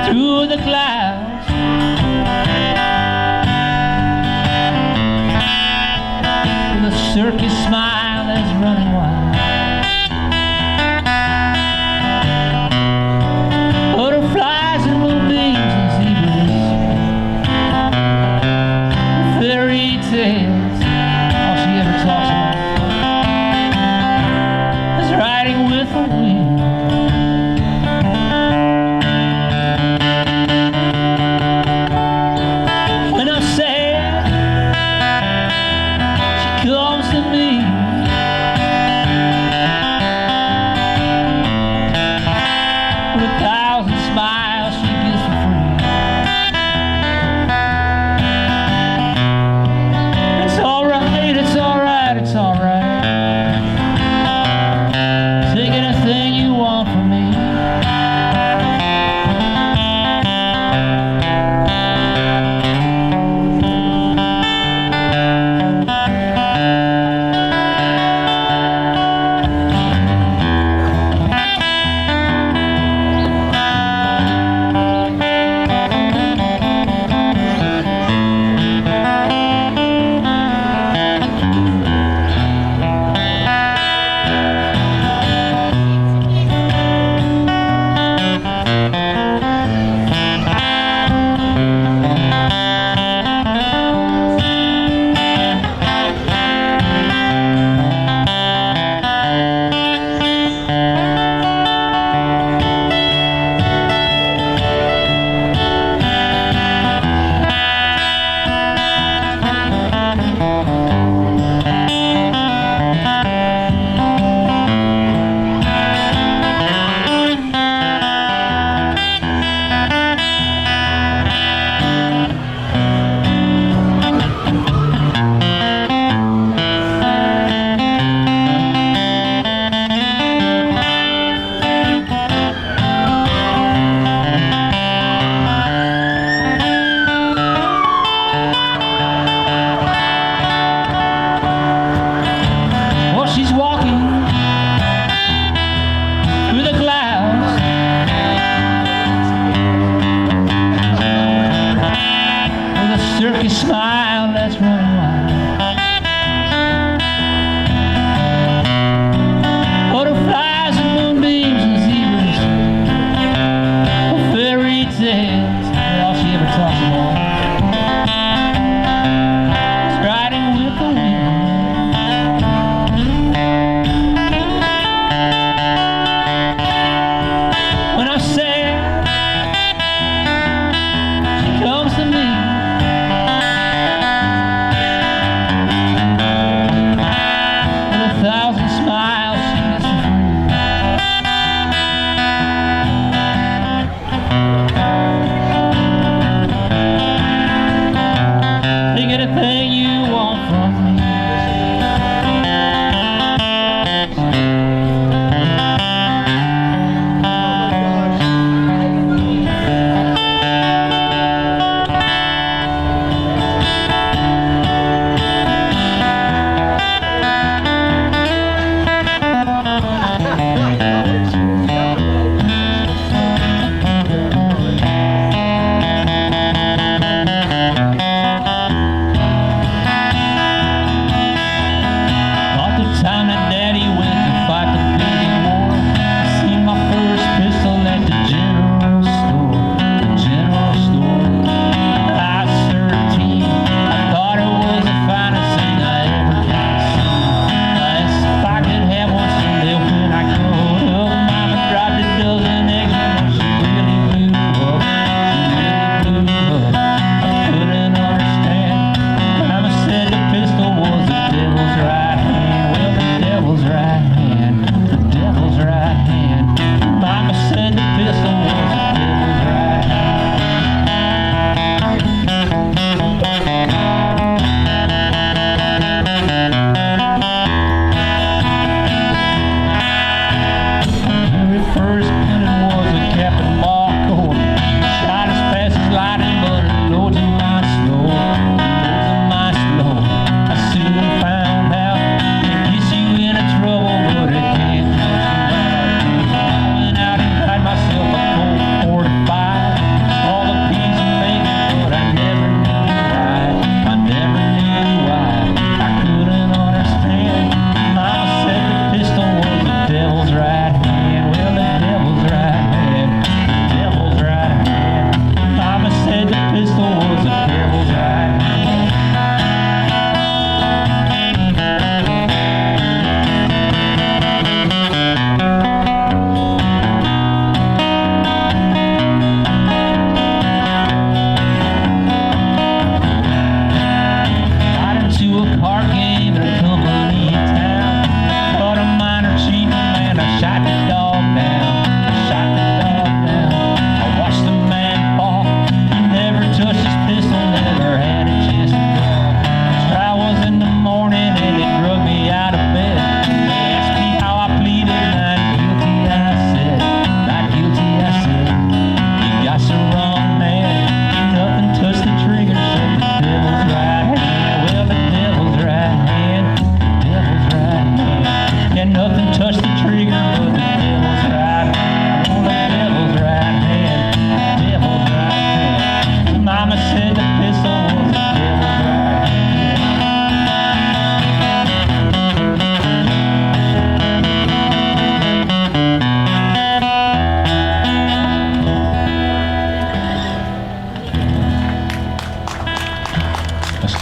through the clouds. With a circus smile that's running wild. Butterflies and moonbeams and zebras. Fairy tales, all she ever talks about is riding with the wind. When I'm sad, she comes to me.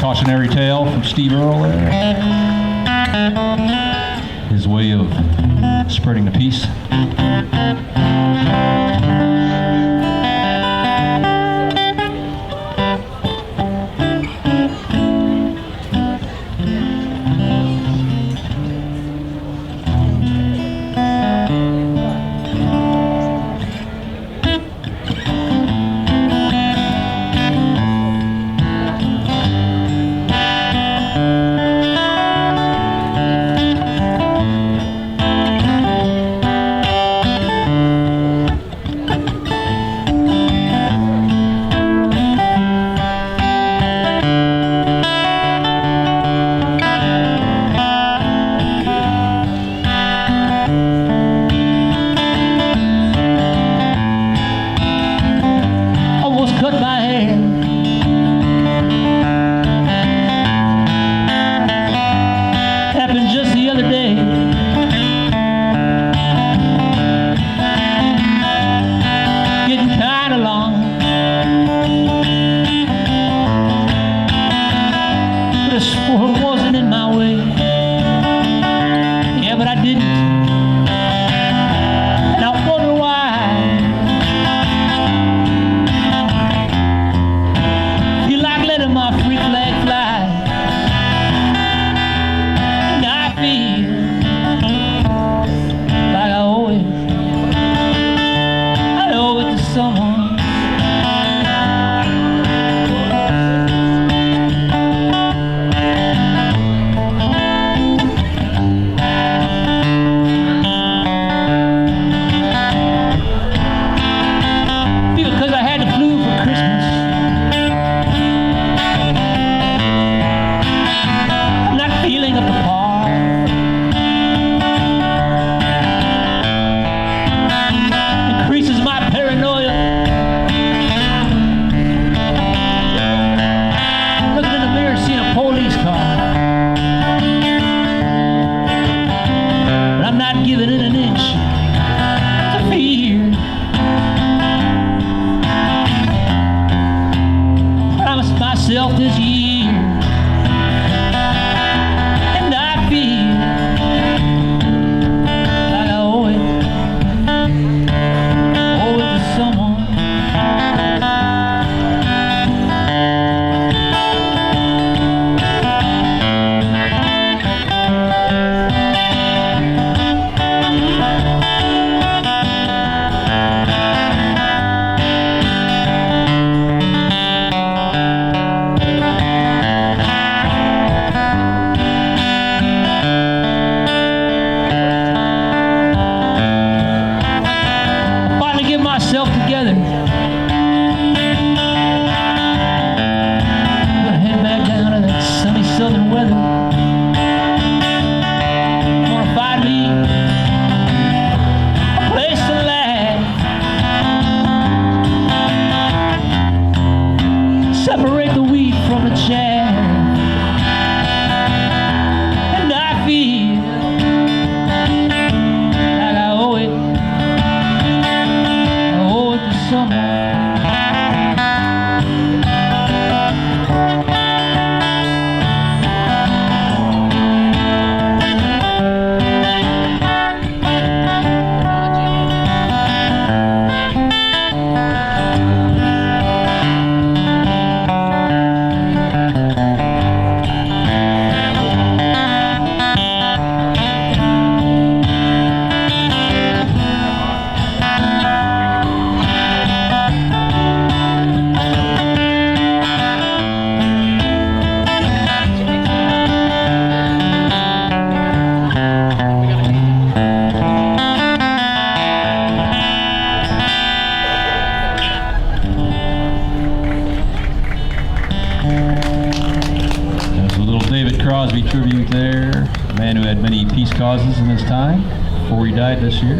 Cautionary tale from Steve Earle there. His way of spreading the peace. Cut my hair. Happened just the other day. Getting kinda long. But I swore it wasn't in my way. Yeah, but I didn't. And I wonder why. Letting my free flag fly, and I feel like I owe it to someone. Because I had the flu for Christmas. Feeling up the par. Increases my paranoia. Looking in the mirror, seeing a police car. But I'm not giving it an inch to fear. Promised myself this year. Myself together. I'm gonna head back down to that sunny southern weather. I'm gonna find me a place to laugh. Separate the wheat from the chaff. And I feel like I owe it. Crosby tribute there, a man who had many peace causes in his time before he died this year.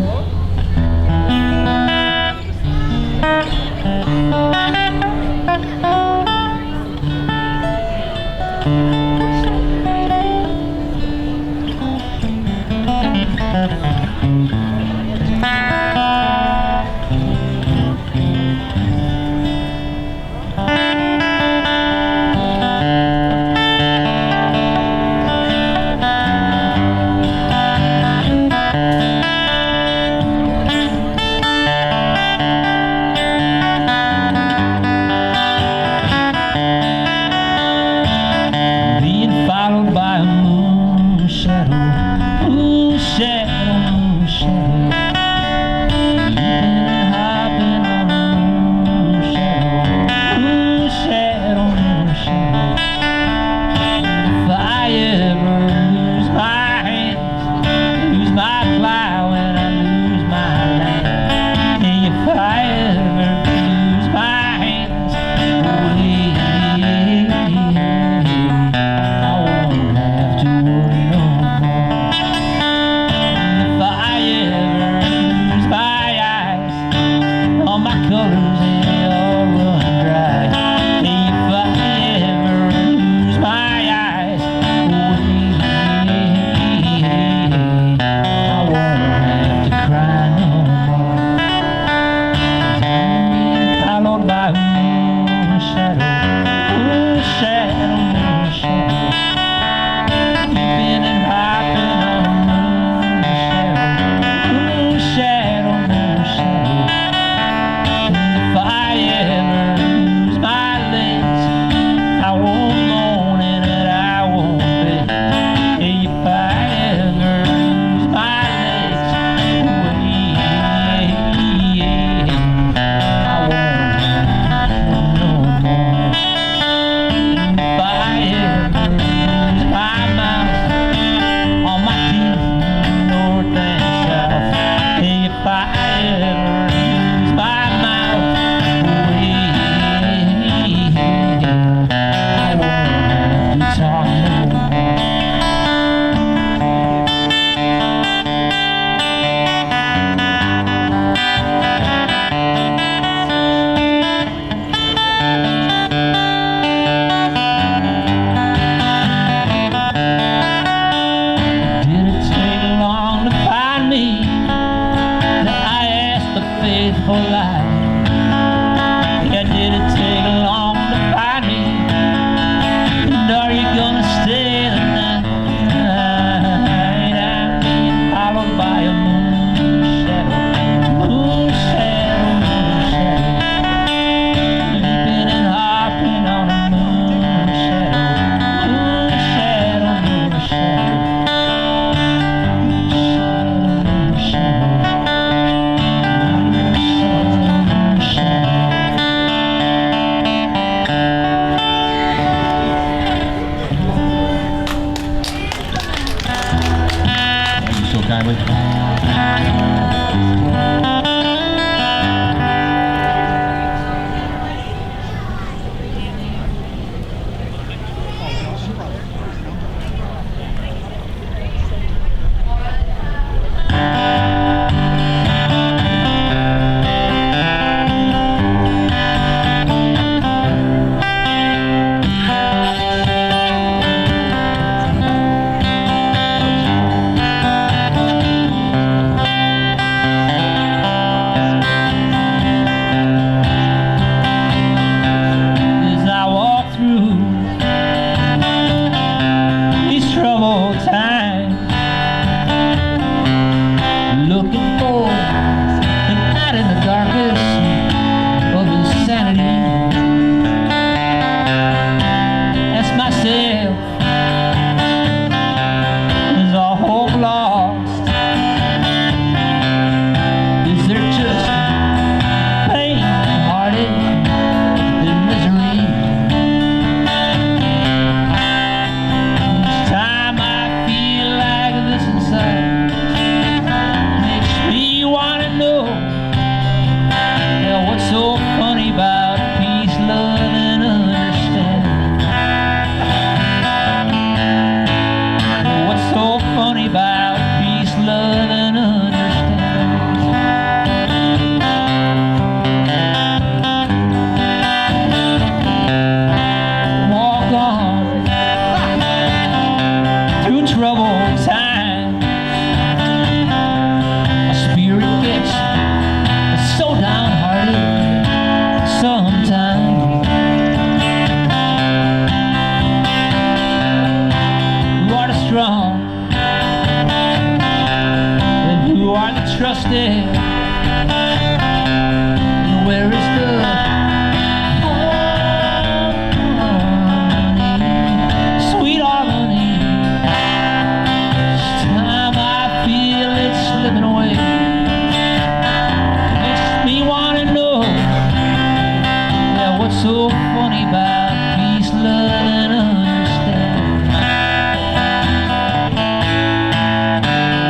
so funny about peace, love, and understanding?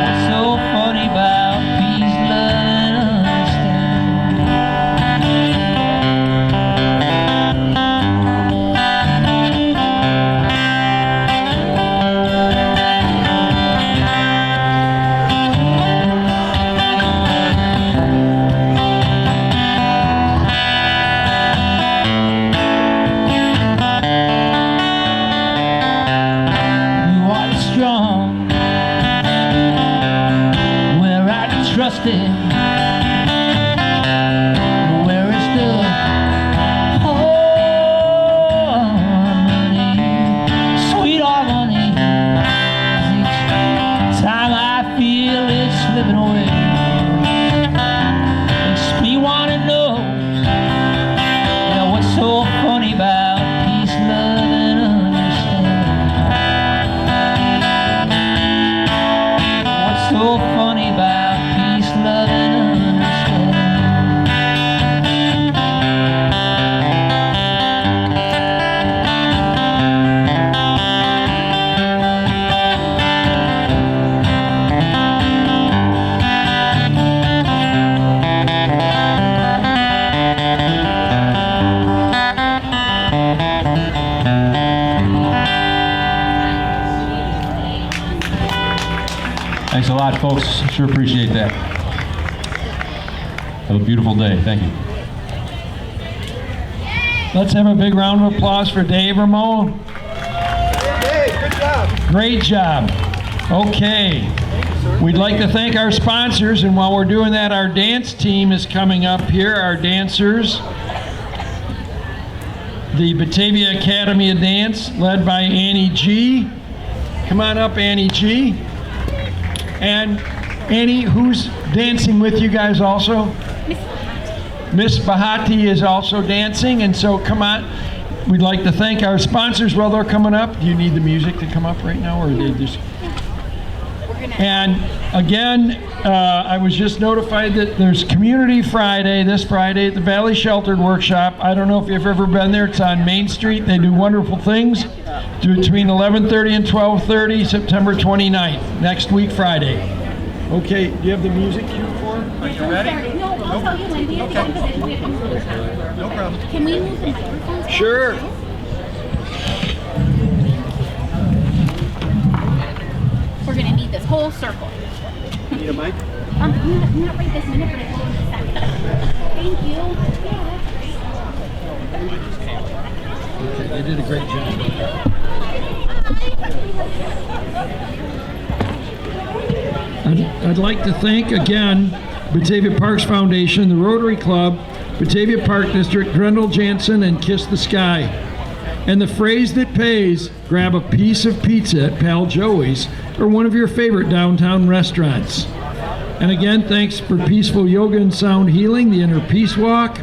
What's so funny about peace, love, and strong, where I trusted, where it's the harmony, sweet harmony. Each time I feel it slipping away, makes me want to know, what's so funny about peace, love, and so funny about peace, love, and Thanks a lot, folks. Sure appreciate that. Have a beautiful day. Thank you. Let's have a big round of applause for Dave Ramone. Hey, good job. Great job. Okay. We'd like to thank our sponsors, and while we're doing that, our dance team is coming up here. Our dancers, the Batavia Academy of Dance, led by Annie G. Come on up, Annie G. And Annie, who's dancing with you guys also? Miss Bahati is also dancing, and so come on. We'd like to thank our sponsors while they're coming up. Do you need the music to come up right now, or they just? And again, I was just notified that there's Community Friday, this Friday at the Valley Sheltered Workshop. I don't know if you've ever been there. It's on Main Street. They do wonderful things between 11:30 and 12:30, September 29th, next week, Friday. Okay, do you have the music cue for it? Are you ready? No, I'll tell you when we have to go because we have to move. No problem. Can we move the microphones? Sure. We're going to need this whole circle. Need a mic? Not right this minute, but I will in a second. Thank you. Okay, they did a great job. I'd like to thank again Batavia Parks Foundation, the Rotary Club, Batavia Park District, Grendel Jansen, and Kiss the Sky. And the phrase that pays, grab a piece of pizza at Pal Joey's or one of your favorite downtown restaurants. And again, thanks for Peaceful Yoga and Sound Healing, the Inner Peace Walk.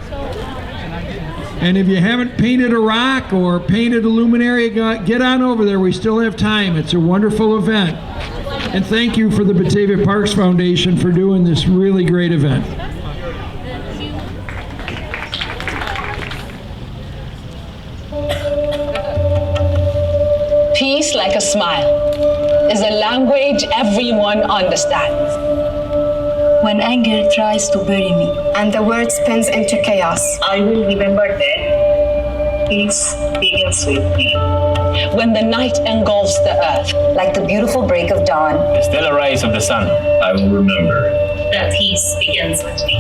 And if you haven't painted a rock or painted a luminary, get on over there. We still have time. It's a wonderful event. And thank you for the Batavia Parks Foundation for doing this really great event. Peace, like a smile, is a language everyone understands. When anger tries to bury me and the world spins into chaos, I will remember that peace begins with me. when the night engulfs the earth. Like the beautiful break of dawn, The stellar rise of the sun, I will remember. that peace begins with me.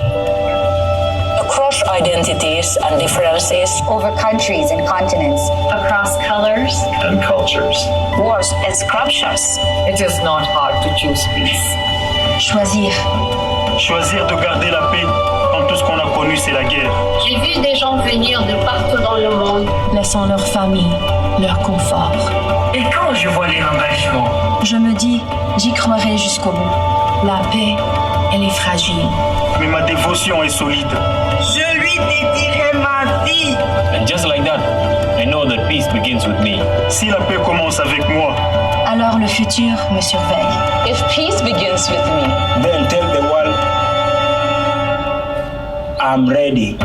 Across identities and differences, Over countries and continents, across colors And cultures. wars and sculptures. it is not hard to choose peace. Choisir. Choisir de garder la paix quand tout ce qu'on a connu, c'est la guerre. J'ai vu des gens venir de partout dans le monde, laissant leur famille, leur confort. Et quand je vois les ravagement, Je me dis, j'y croirai jusqu'au bout. La paix, elle est fragile. mais ma dévotion est solide. Je lui dédierai ma vie. And just like that, I know that peace begins with me. Si la paix commence avec moi, Alors le futur me surveille. If peace begins with me, then tell the world I'm ready.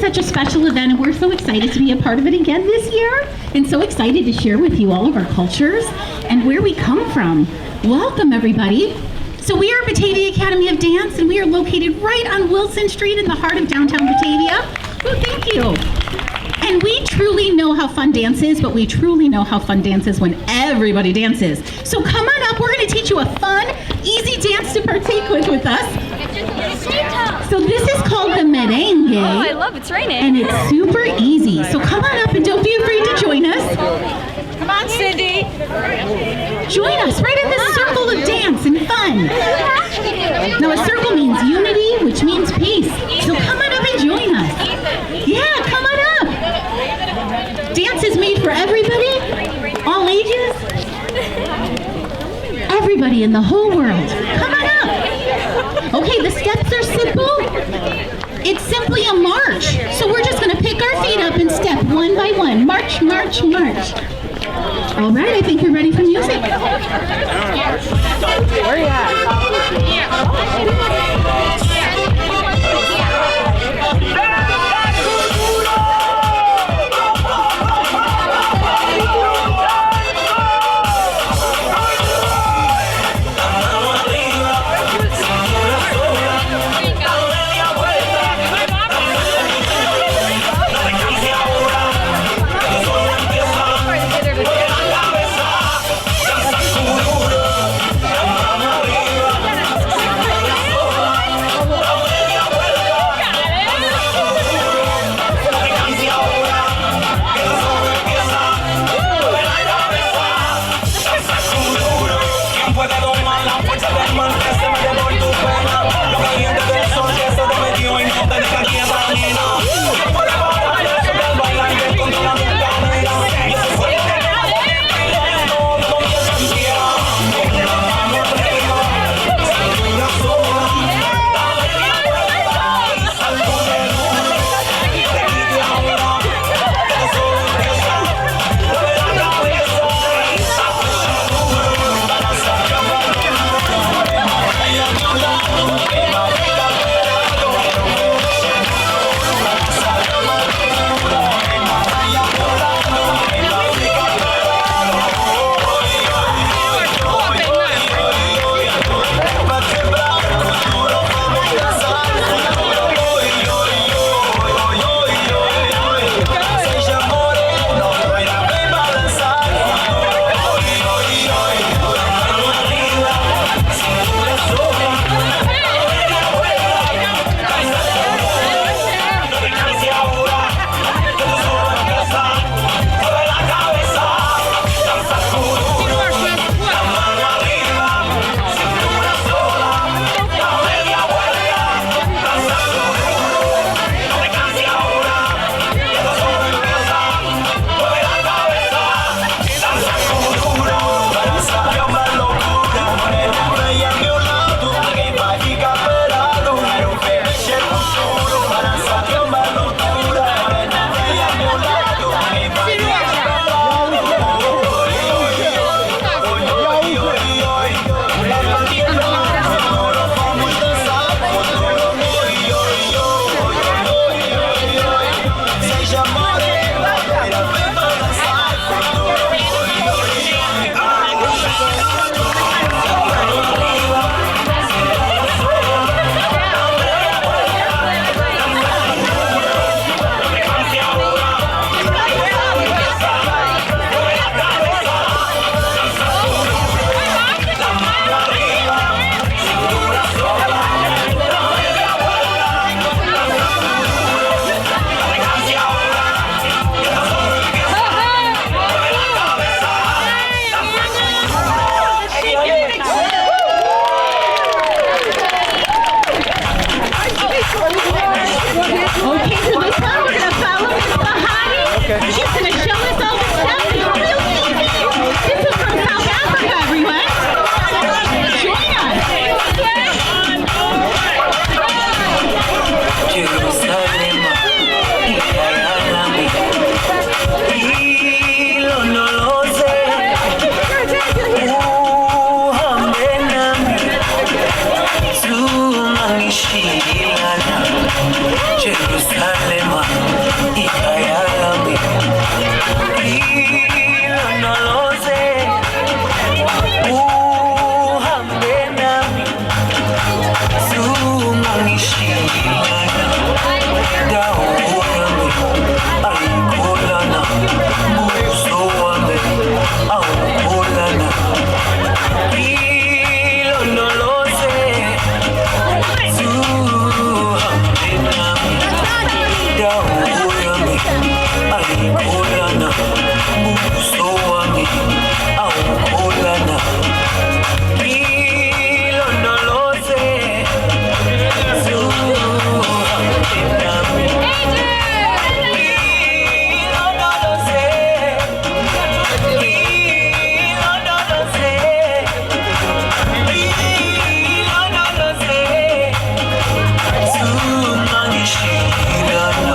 such a special event, and we're so excited to be a part of it again this year, and so excited to share with you all of our cultures and where we come from. Welcome, everybody. So we are Batavia Academy of Dance, and we are located right on Wilson Street in the heart of downtown Batavia. Oh, thank you. And we truly know how fun dance is, but we truly know how fun dance is when everybody dances. So come on up, we're gonna teach you a fun, easy dance to partake with us. So this is called the merengue. Oh, I love it's raining. And it's super easy. So come on up and don't be afraid to join us. Come on, Cindy. Join us right in this circle of dance and fun. Now a circle means unity, which means peace. So come on up and join us. Yeah, come on up. Dance is made for everybody, all ages, everybody in the whole world. Come on up. Okay, the steps are simple. It's simply a march. So we're just gonna pick our feet up and step one by one. March, march, march. All right, I think you're ready for music. Where you at? Ayikholana buso wami awukholana ilondoloze zuhambe nami ilondoloze ilondoloze ilondoloze zungangishilana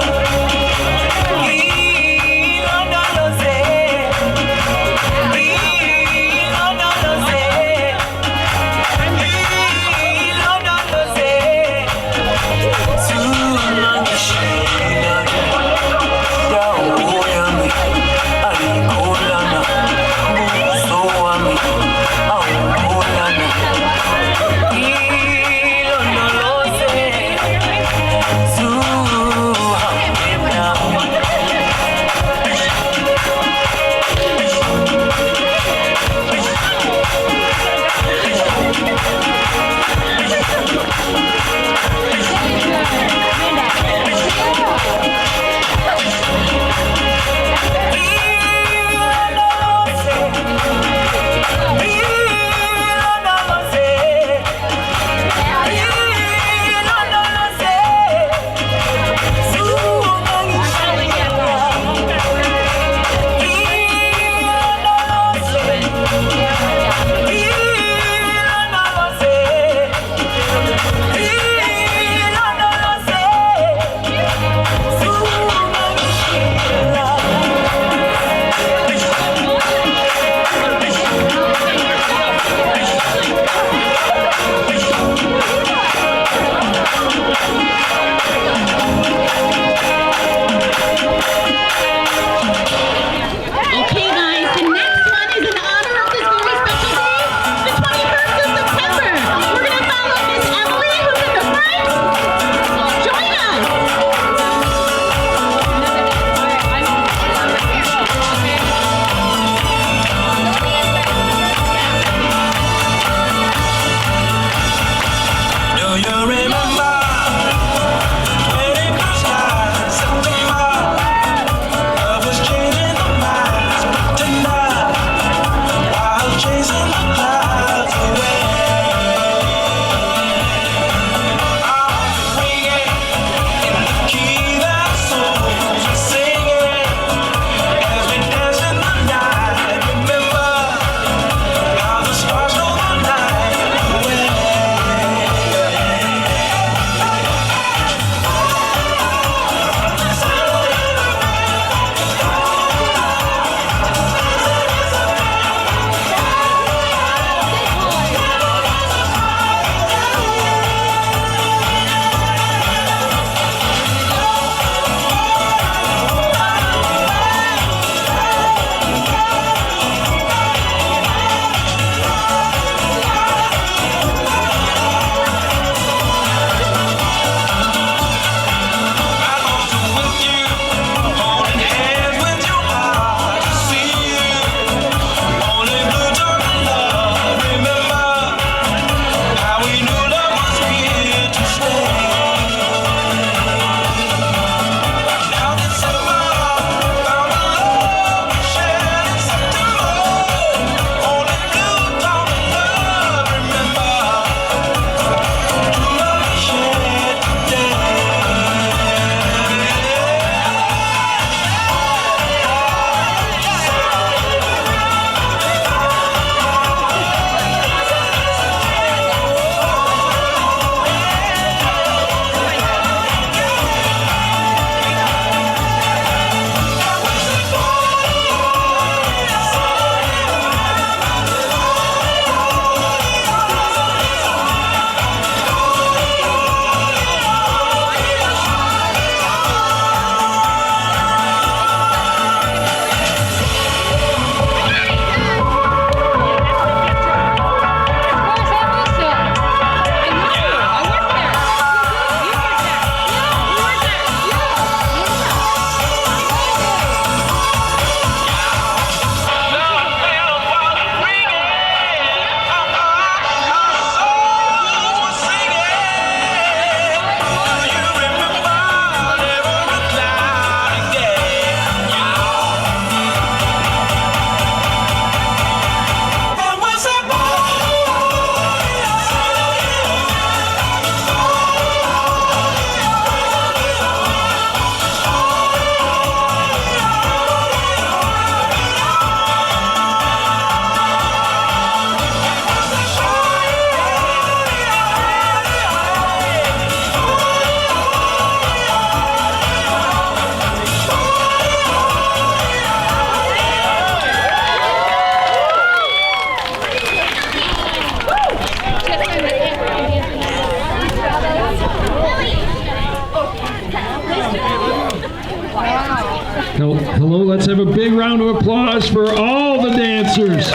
Hello, let's have a big round of applause for all the dancers.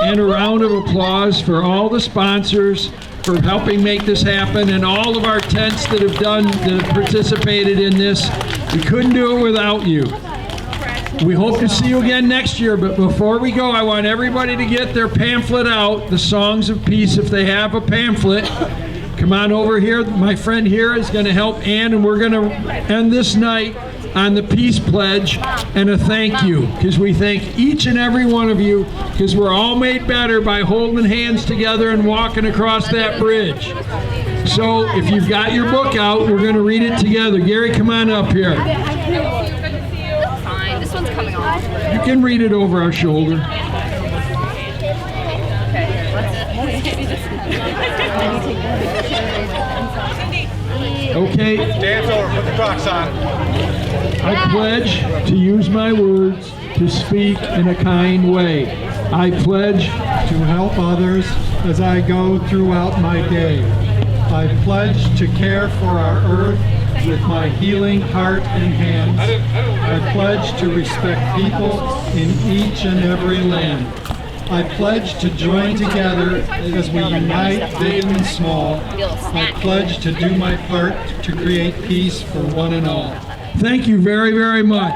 And a round of applause for all the sponsors for helping make this happen, and all of our tents that have participated in this. We couldn't do it without you. We hope to see you again next year, but before we go, I want everybody to get their pamphlet out, the Songs of Peace, if they have a pamphlet. Come on over here. My friend here is going to help Ann, and we're going to end this night on the Peace Pledge and a thank you, because we thank each and every one of you, because we're all made better by holding hands together and walking across that bridge. So if you've got your book out, we're going to read it together. Gary, come on up here. Fine. This one's coming off. You can read it over our shoulder. Okay. Dance over, put the Crocs on. I pledge to use my words to speak in a kind way. I pledge to help others as I go throughout my day. I pledge to care for our earth with my healing heart and hands. I pledge to respect people in each and every land. I pledge to join together as we unite big and small. I pledge to do my part to create peace for one and all. Thank you very, very much.